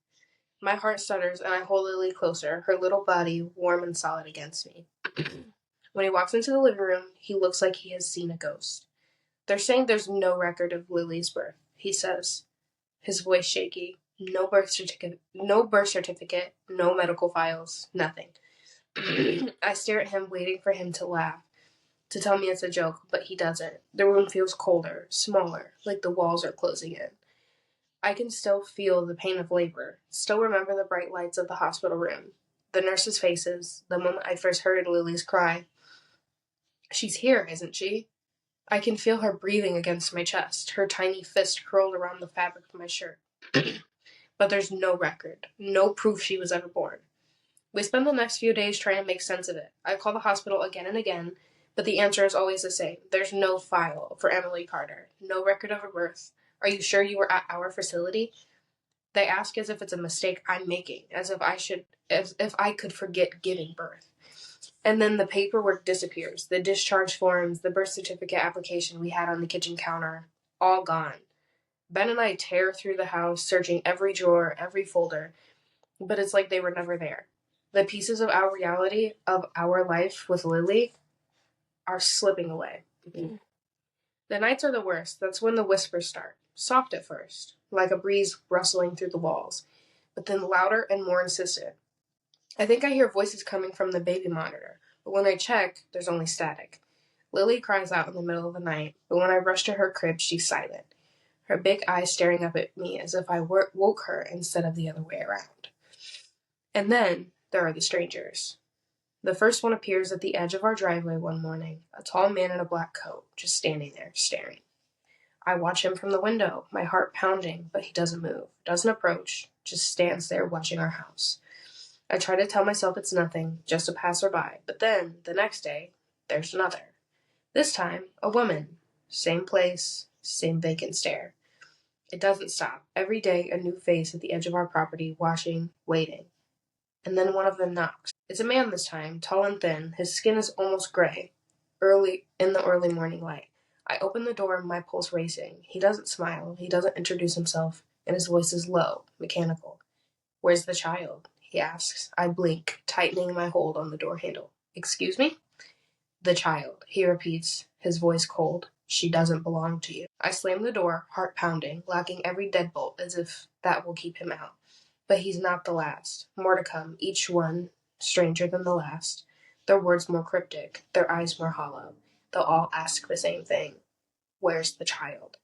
My heart stutters, and I hold Lily closer, her little body warm and solid against me. When he walks into the living room, he looks like he has seen a ghost. They're saying there's no record of Lily's birth, he says, his voice shaky. No birth certificate, no medical files, nothing. I stare at him, waiting for him to laugh, to tell me it's a joke, but he doesn't. The room feels colder, smaller, like the walls are closing in. I can still feel the pain of labor, still remember the bright lights of the hospital room, the nurses' faces, the moment I first heard Lily's cry. She's here, isn't she? I can feel her breathing against my chest, her tiny fist curled around the fabric of my shirt. But there's no record, no proof she was ever born. We spend the next few days trying to make sense of it. I call the hospital again and again, but the answer is always the same. There's no file for Emily Carter, no record of her birth. Are you sure you were at our facility? They ask as if it's a mistake I'm making, as if I could forget giving birth. And then the paperwork disappears. The discharge forms, the birth certificate application we had on the kitchen counter, all gone. Ben and I tear through the house, searching every drawer, every folder, but it's like they were never there. The pieces of our reality, of our life with Lily, are slipping away. The nights are the worst. That's when the whispers start. Soft at first, like a breeze rustling through the walls, but then louder and more insistent. I think I hear voices coming from the baby monitor, but when I check, there's only static. Lily cries out in the middle of the night, but when I rush to her crib, she's silent. her big eyes staring up at me as if I woke her instead of the other way around. And then there are the strangers. The first one appears at the edge of our driveway one morning, a tall man in a black coat, just standing there, staring. I watch him from the window, my heart pounding, but he doesn't move, doesn't approach, just stands there watching our house. I try to tell myself it's nothing, just a passerby, but then, the next day, there's another. This time, a woman. Same place, same vacant stare. It doesn't stop. Every day, a new face at the edge of our property, watching, waiting. And then one of them knocks. It's a man this time, tall and thin. His skin is almost gray. In the early morning light. I open the door, my pulse racing. He doesn't smile. He doesn't introduce himself, and his voice is low, mechanical. "Where's the child?" he asks. I blink, tightening my hold on the door handle. "Excuse me?" "The child," he repeats, his voice cold. "She doesn't belong to you." I slam the door, heart pounding, locking every deadbolt as if that will keep him out. But he's not the last. More to come, each one stranger than the last. Their words more cryptic, their eyes more hollow. They'll all ask the same thing. Where's the child?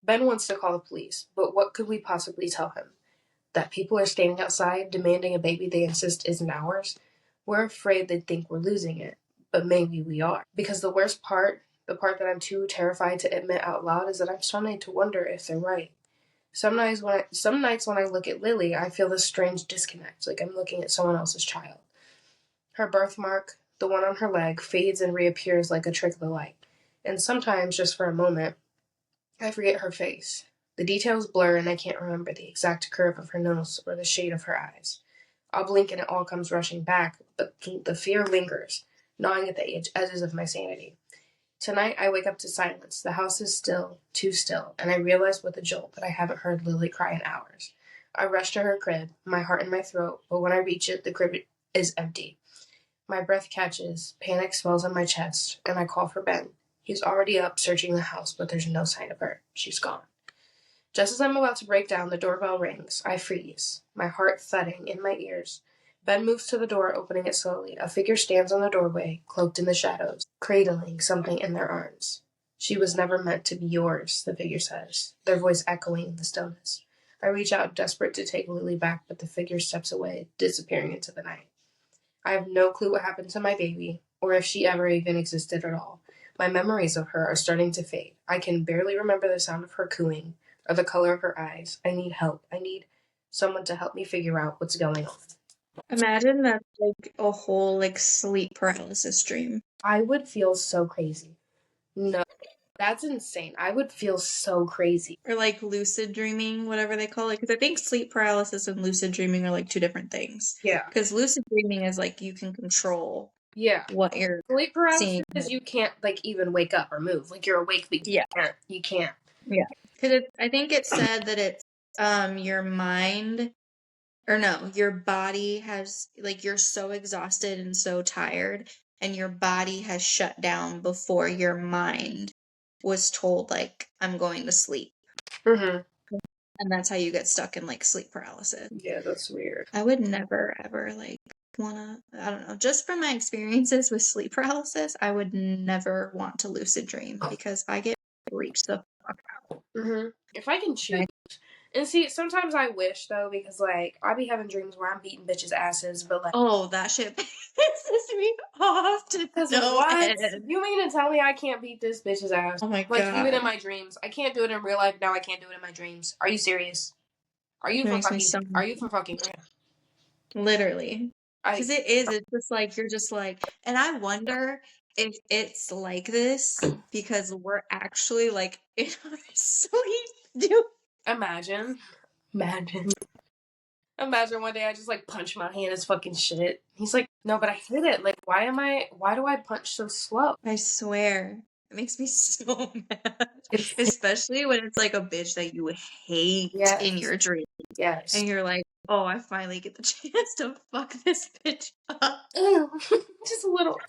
Ben wants to call the police, but what could we possibly tell him? That people are standing outside demanding a baby they insist isn't ours? We're afraid they'd think we're losing it, but maybe we are. Because the worst part, the part that I'm too terrified to admit out loud, is that I'm starting to wonder if they're right. Some nights when I look at Lily, I feel this strange disconnect, like I'm looking at someone else's child. Her birthmark, the one on her leg, fades and reappears like a trick of the light. And sometimes, just for a moment, I forget her face. The details blur and I can't remember the exact curve of her nose or the shade of her eyes. I'll blink and it all comes rushing back, but the fear lingers, gnawing at the edges of my sanity. Tonight I wake up to silence. The house is still, too still, and I realize with a jolt that I haven't heard Lily cry in hours. I rush to her crib, my heart in my throat, but when I reach it, the crib is empty. My breath catches, panic swells in my chest, and I call for Ben. He's already up, searching the house, but there's no sign of her. She's gone. Just as I'm about to break down, the doorbell rings. I freeze, my heart thudding in my ears. Ben moves to the door, opening it slowly. A figure stands on the doorway, cloaked in the shadows, cradling something in their arms. "She was never meant to be yours," the figure says, their voice echoing in the stillness. I reach out, desperate to take Lily back, but the figure steps away, disappearing into the night. I have no clue what happened to my baby, or if she ever even existed at all. My memories of her are starting to fade. I can barely remember the sound of her cooing, or the color of her eyes. I need help. I need someone to help me figure out what's going on. Imagine that's like a whole like sleep paralysis dream. I would feel so crazy. No, that's insane. I would feel so crazy. Or like lucid dreaming, whatever they call it. Because I think sleep paralysis and lucid dreaming are like two different things. Yeah. Because lucid dreaming is like you can control Yeah. what you're Sleep paralysis seeing. is you can't like even wake up or move. Like you're awake, but Yeah. you can't. Yeah. Because I think it said that it's your mind, or no, your body has, like, you're so exhausted and so tired, and your body has shut down before your mind was told, like, I'm going to sleep. Mm-hmm. And that's how you get stuck in, like, sleep paralysis. Yeah, that's weird. I would never, ever, like, wanna, I don't know, just from my experiences with sleep paralysis, I would never want to lucid dream because I get freaked the fuck out. Mm-hmm. If I can choose. And see, sometimes I wish, though, because, like, I be having dreams where I'm beating bitches' asses, but, like... Oh, that shit pisses me off to Because no what? end. You mean to tell me I can't beat this bitch's ass? Oh my Like, god. even in my dreams. I can't do it in real life, now I can't do it in my dreams. Are you serious? Are you for fucking real? Literally. Because it's just like, you're just like, and I wonder if it's like this because we're actually like in our sleep, dude. Imagine one day I just, like, punch my hand as fucking shit. He's like, no, but I hit it. Like, why do I punch so slow? I swear. It makes me so mad. Especially when it's like a bitch that you hate in your dream. Yes. And you're like, oh, I finally get the chance to fuck this bitch up. Ew. Just a little.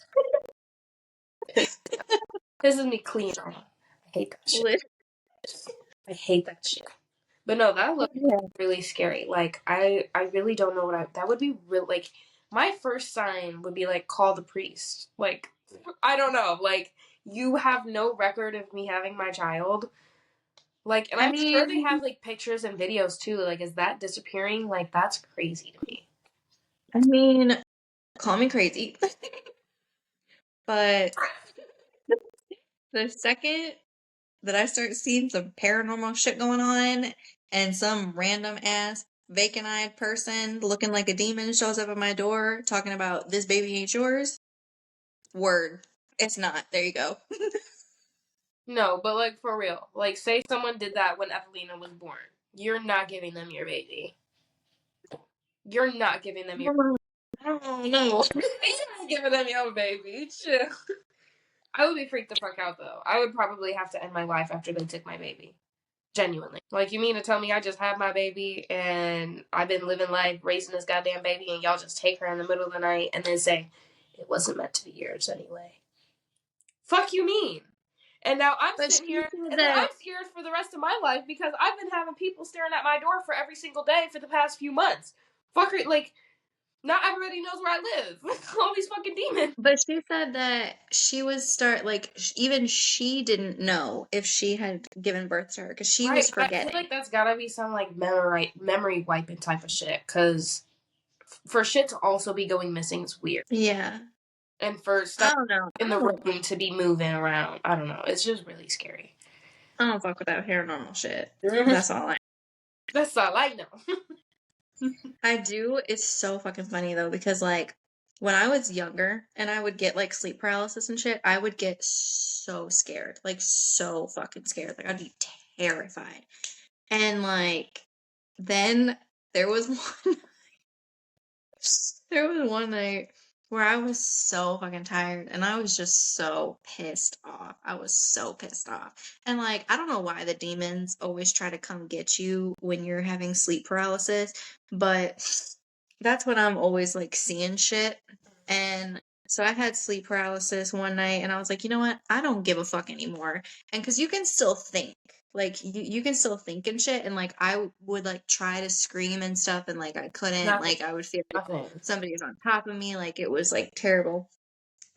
Pisses me clean off. I hate that shit. I hate that shit. But no, that looks really scary. Like, I really don't know that would be real. Like, my first sign would be, like, call the priest. Like, I don't know. Like, you have no record of me having my child. Like, and I I'm sure they mean, have like pictures and videos too. Like, is that disappearing? Like, that's crazy to me. I mean, call me crazy, but the second that I start seeing some paranormal shit going on and some random ass vacant-eyed person looking like a demon shows up at my door talking about this baby ain't yours, word. It's not. There you go. No, but like for real. Like, say someone did that when Evelina was born. You're not giving them your baby. You're not giving them your. Oh no. You're not giving them your baby. Chill. I would be freaked the fuck out though. I would probably have to end my life after they took my baby. Genuinely. Like, you mean to tell me I just had my baby and I've been living life raising this goddamn baby and y'all just take her in the middle of the night and then say, it wasn't meant to be yours anyway? Fuck you mean? And now I'm But sitting she here said and then I'm that. scared for the rest of my life because I've been having people staring at my door for every single day for the past few months. Fucker, like, not everybody knows where I live. All these fucking demons. But she said that she was even she didn't know if she had given birth to her because she Right, was but I feel forgetting. like that's gotta be some like memory wiping type of shit. Cause for shit to also be going missing is weird. Yeah. And for I stuff don't know. in the room to be moving around, I don't know. It's just really scary. I don't fuck with that paranormal shit. Mhm. That's all I. That's all I know. I do. It's so fucking funny though because like when I was younger and I would get like sleep paralysis and shit, I would get so scared, like so fucking scared. Like I'd be terrified. And like then there was one there was one night where I was so fucking tired and I was just so pissed off. I was so pissed off. And like, I don't know why the demons always try to come get you when you're having sleep paralysis, but that's when I'm always like seeing shit. And so I had sleep paralysis one night and I was like, you know what? I don't give a fuck anymore. And because you can still think. Like you can still think and shit and like would like try to scream and stuff and like I couldn't, Nothing. like I would feel like Nothing. somebody was on top of me, like it was like terrible.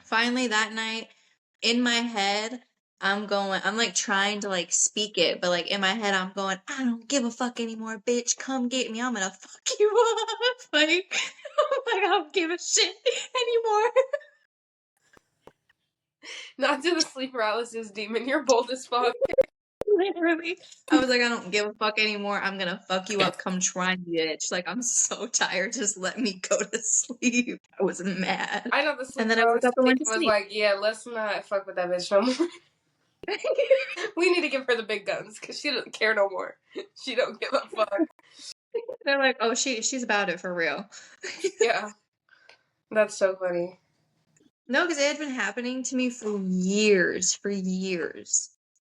Finally that night in my head I'm like trying to like speak it, but like in my head I'm going, I don't give a fuck anymore, bitch, come get me, I'm gonna fuck you up. Like I'm like I don't give a shit anymore. Not to the sleep paralysis demon. You're bold as fuck. Literally. I was like, I don't give a fuck anymore. I'm gonna fuck you up. Come try me, bitch. Like, I'm so tired. Just let me go to sleep. I was mad. I know the And sleep then I woke paralysis up and demon went to was sleep. like, yeah, let's not fuck with that bitch no more. We need to give her the big guns because she doesn't care no more. She don't give a fuck. They're like, oh, she's about it for real. Yeah, that's so funny. No, because it had been happening to me for years, for years.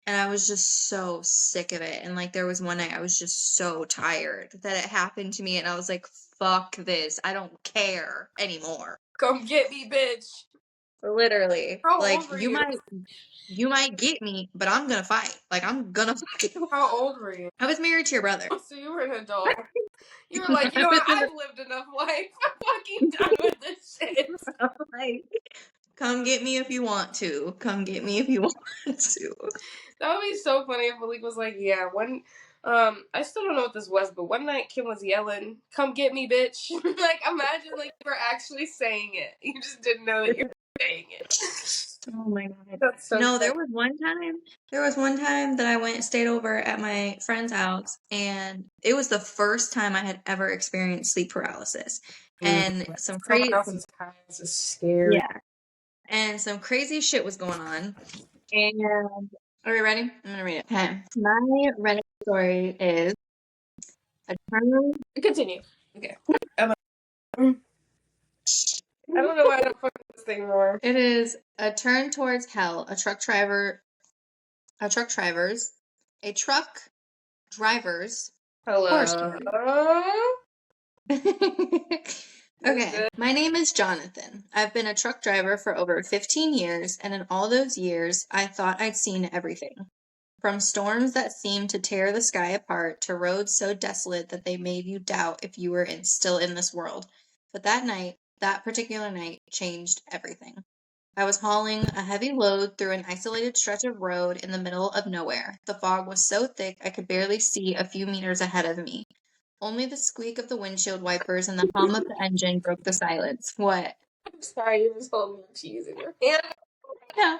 And I was just so sick of it. And like there was one night I was just so tired that it happened to me and I was like, fuck this. I don't care anymore. Come get me, bitch. Literally. How Like old were you? you might get me, but I'm gonna fight. Like I'm gonna fight. How old were you? I was married to your brother. So you were an adult. You were like, you know I what? was in I've lived enough life. I'm fucking done with this shit. like, come get me if you want to. Come get me if you want to. That would be so funny if Malik was like, yeah, one I still don't know what this was, but one night Kim was yelling, come get me, bitch. Like, imagine like you were actually saying it. You just didn't know that you were saying it. Oh my god. That's so No, funny. there was one time that I went stayed over at my friend's house and it was the first time I had ever experienced sleep paralysis. And some Someone crazy else's house is scary. yeah, and some crazy shit was going on. And are we ready? I'm gonna read it. Okay. My Reddit story is a turn. Continue. Okay. Um, I don't know why I don't fuck with this thing more. It is a turn towards hell. A truck driver's horror Hello. story. Is Okay, it? my name is Jonathan. I've been a truck driver for over 15 years, and in all those years, I thought I'd seen everything. From storms that seemed to tear the sky apart to roads so desolate that they made you doubt if you were still in this world. But that particular night, changed everything. I was hauling a heavy load through an isolated stretch of road in the middle of nowhere. The fog was so thick I could barely see a few meters ahead of me. Only the squeak of the windshield wipers and the hum of the engine broke the silence. What? I'm sorry, you just holding cheese in your hand. Yeah.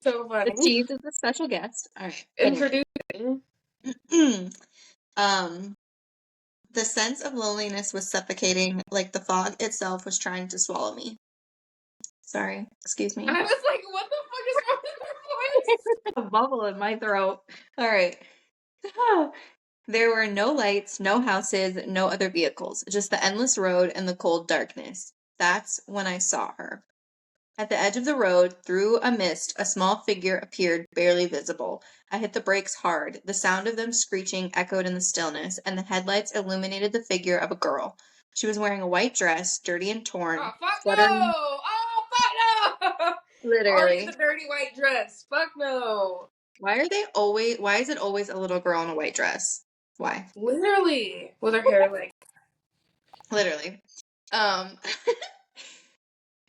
So The funny. cheese is a special guest. All right. Anyway. Introducing. um, the sense of loneliness was suffocating, like the fog itself was trying to swallow me. Sorry. Excuse me. I was like, what the fuck is wrong with your voice? A bubble in my throat. All right. There were no lights, no houses, no other vehicles, just the endless road and the cold darkness. That's when I saw her. At the edge of the road, through a mist, a small figure appeared, barely visible. I hit the brakes hard. The sound of them screeching echoed in the stillness, and the headlights illuminated the figure of a girl. She was wearing a white dress, dirty and torn, Oh, fuck no! fluttering Oh, fuck no! Already the literally. dirty white dress. Fuck no. Why is it always a little girl in a white dress? Why? Literally. With her hair like. Literally. Um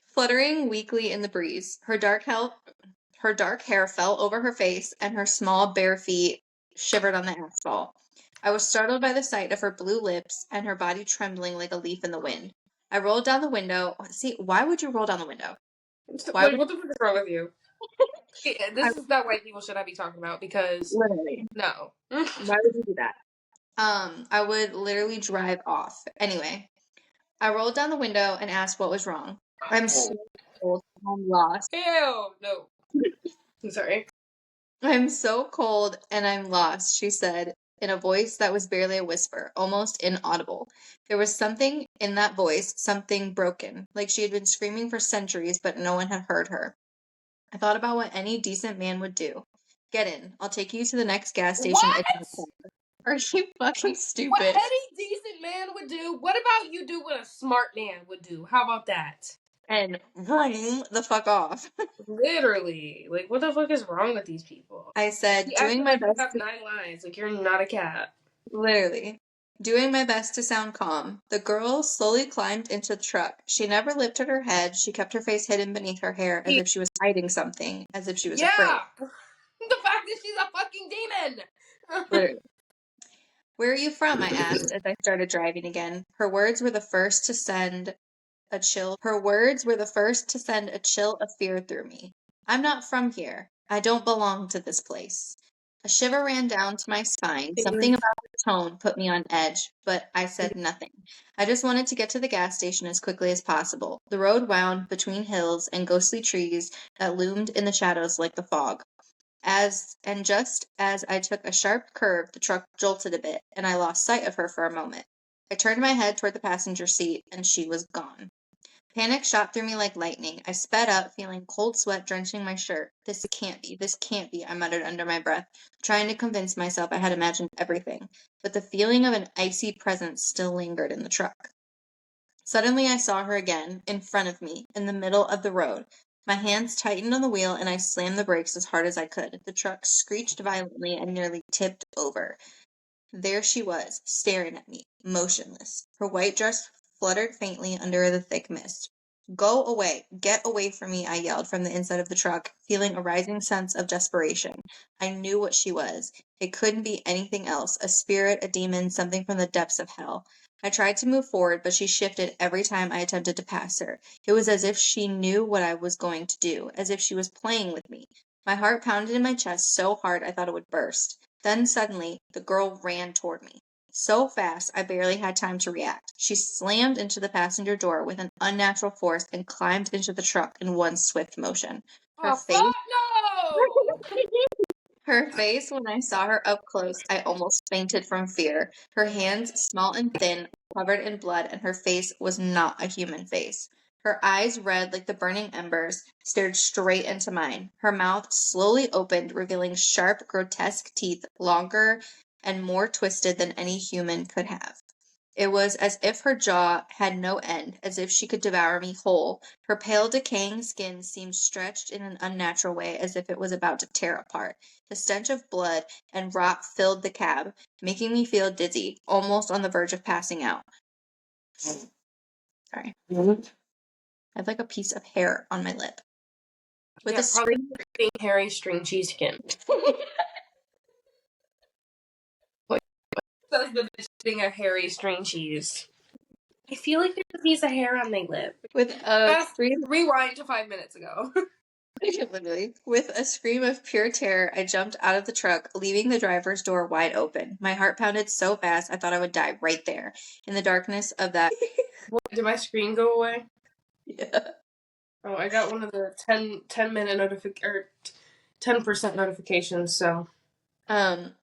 Fluttering weakly in the breeze. Her dark hair fell over her face, and her small bare feet shivered on the asphalt. I was startled by the sight of her blue lips and her body trembling like a leaf in the wind. I rolled down the window. See, why would you roll down the window? Why Like, would what the fuck is wrong with you? I This is not white people shit I be talking about because literally? no. Why would you do that? I would literally drive off. Anyway, I rolled down the window and asked what was wrong. I'm so cold. I'm lost. Hell no. I'm sorry. I'm so cold and I'm lost, she said, in a voice that was barely a whisper, almost inaudible. There was something in that voice, something broken, like she had been screaming for centuries, but no one had heard her. I thought about what any decent man would do. Get in. I'll take you to the next gas station. What? It's not far. Are you fucking What stupid? any decent man would do? What about you do what a smart man would do? How about that? And vroom the fuck off. Literally. Like, what the fuck is wrong with these people? I said, You doing acting my like you best have to 9 lives. Like, you're not a cat. Literally. Doing my best to sound calm. The girl slowly climbed into the truck. She never lifted her head. She kept her face hidden beneath her hair as if she was hiding something, as if she was afraid. Yeah! The fact that she's a fucking demon! Literally. Where are you from? I asked as I started driving again. Her words were the first to send a chill of fear through me. I'm not from here. I don't belong to this place. A shiver ran down to my spine. Something about her tone put me on edge, but I said nothing. I just wanted to get to the gas station as quickly as possible. The road wound between hills and ghostly trees that loomed in the shadows like the fog. Just as I took a sharp curve, the truck jolted a bit, and I lost sight of her for a moment. I turned my head toward the passenger seat, and she was gone. Panic shot through me like lightning. I sped up, feeling cold sweat drenching my shirt. This can't be, I muttered under my breath, trying to convince myself I had imagined everything. But the feeling of an icy presence still lingered in the truck. Suddenly I saw her again, in front of me, in the middle of the road. My hands tightened on the wheel and I slammed the brakes as hard as I could. The truck screeched violently and nearly tipped over. There she was, staring at me, motionless. Her white dress fluttered faintly under the thick mist. Go away! Get away from me! I yelled from the inside of the truck, feeling a rising sense of desperation. I knew what she was. It couldn't be anything else, a spirit, a demon, something from the depths of hell. I tried to move forward, but she shifted every time I attempted to pass her. It was as if she knew what I was going to do, as if she was playing with me. My heart pounded in my chest so hard I thought it would burst. Then suddenly, the girl ran toward me. So fast, I barely had time to react. She slammed into the passenger door with an unnatural force and climbed into the truck in one swift motion. Her Oh, face fuck no! Her face, when I saw her up close, I almost fainted from fear. Her hands, small and thin, covered in blood, and her face was not a human face. Her eyes, red like the burning embers, stared straight into mine. Her mouth slowly opened, revealing sharp, grotesque teeth, longer and more twisted than any human could have. It was as if her jaw had no end, as if she could devour me whole. Her pale, decaying skin seemed stretched in an unnatural way, as if it was about to tear apart. The stench of blood and rot filled the cab, making me feel dizzy, almost on the verge of passing out. Sorry. I have like a piece of hair on my lip. With yeah, a probably scream. hairy string cheese skin. Says the bitch eating a hairy string cheese. I feel like there's a piece of hair on my lip. With a scream. Rewind to 5 minutes ago. Literally. With a scream of pure terror, I jumped out of the truck, leaving the driver's door wide open. My heart pounded so fast I thought I would die right there. In the darkness of that. What, did my screen go away? Yeah. Oh, I got one of the 10-minute or 10% notifications, so.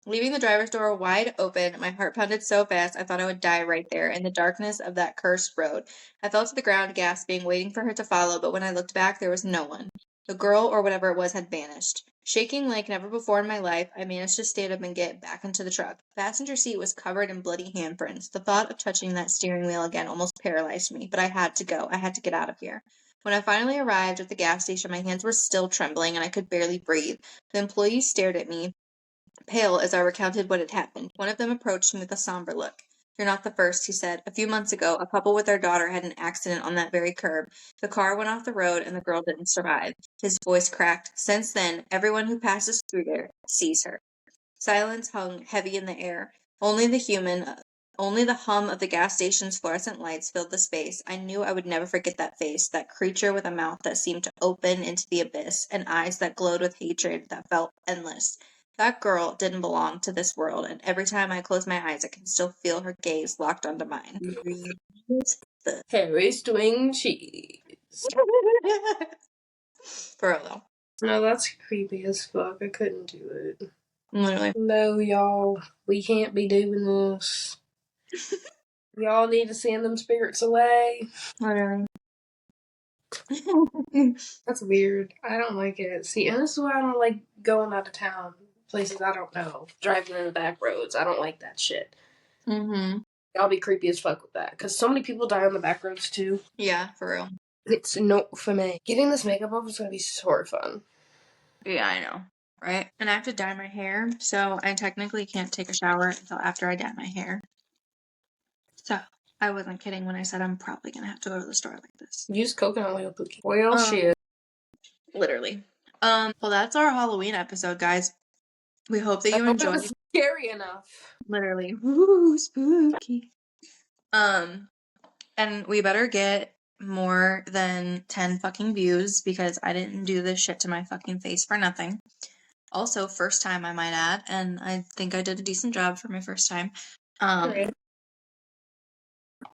Leaving the driver's door wide open, my heart pounded so fast I thought I would die right there in the darkness of that cursed road. I fell to the ground, gasping, waiting for her to follow, but when I looked back, there was no one. The girl, or whatever it was, had vanished. Shaking like never before in my life, I managed to stand up and get back into the truck. The passenger seat was covered in bloody handprints. The thought of touching that steering wheel again almost paralyzed me, but I had to go. I had to get out of here. When I finally arrived at the gas station, my hands were still trembling and I could barely breathe. The employees stared at me, pale as I recounted what had happened. One of them approached me with a somber look. You're not the first, he said. A few months ago, a couple with their daughter had an accident on that very curb. The car went off the road and the girl didn't survive. His voice cracked. Since then, everyone who passes through there sees her. Silence hung heavy in the air. Only the hum of the gas station's fluorescent lights filled the space. I knew I would never forget that face, that creature with a mouth that seemed to open into the abyss, and eyes that glowed with hatred that felt endless. That girl didn't belong to this world, and every time I close my eyes, I can still feel her gaze locked onto mine. Hairy string cheese. For real, though. No, that's creepy as fuck. I couldn't do it. Literally. No, y'all. We can't be doing this. Y'all need to send them spirits away. Literally. That's weird. I don't like it. See, and this is why I don't like going out of town. Places I don't know. Driving in the back roads. I don't like that shit. Mm-hmm. I'll be creepy as fuck with that. Because so many people die on the back roads too. Yeah, for real. It's not for me. Getting this makeup off is going to be so fun. Yeah, I know. Right? And I have to dye my hair, so I technically can't take a shower until after I dye my hair. So, I wasn't kidding when I said I'm probably going to have to go to the store like this. Use coconut oil, Pookie. Oil shit. Literally. Well, that's our Halloween episode, guys. We hope that you enjoyed. It was scary enough. Literally. Woo, spooky. And we better get more than 10 fucking views because I didn't do this shit to my fucking face for nothing. Also, first time I might add, and I think I did a decent job for my first time. Great.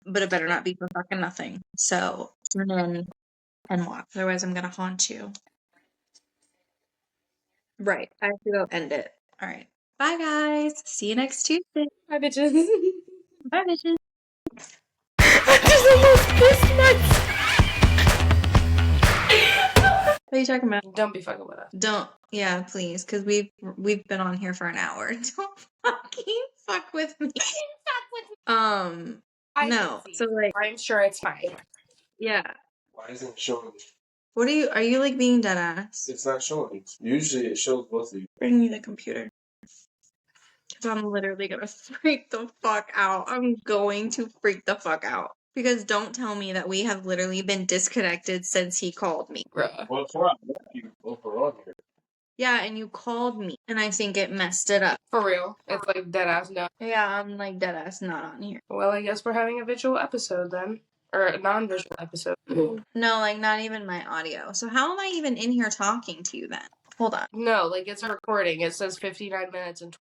But it better not be for fucking nothing. So tune in and watch. Otherwise, I'm gonna haunt you. Right. I have to go end it. All right. Bye, guys. See you next Tuesday. Bye, bitches. Bye, bitches. What are you talking about? Don't be fucking with us. Don't. Yeah, please, because we've been on here for an hour. Don't fucking fuck with me. No. So like, I'm sure it's fine. yeah. Why isn't it showing? What are you like being dead ass? It's not showing. Usually it shows both of you. Bring me the computer. Because I'm literally gonna freak the fuck out. I'm going to freak the fuck out. Because don't tell me that we have literally been disconnected since he called me. Bruh. Well, it's not. You both are on here. Yeah, and you called me, and I think it messed it up. For real. It's like dead ass no. Yeah, I'm like dead ass not on here. Well, I guess we're having a visual episode then. Or a non-visual episode. No, like not even my audio. So how am I even in here talking to you then? Hold on. No, like it's a recording. It says 59 minutes and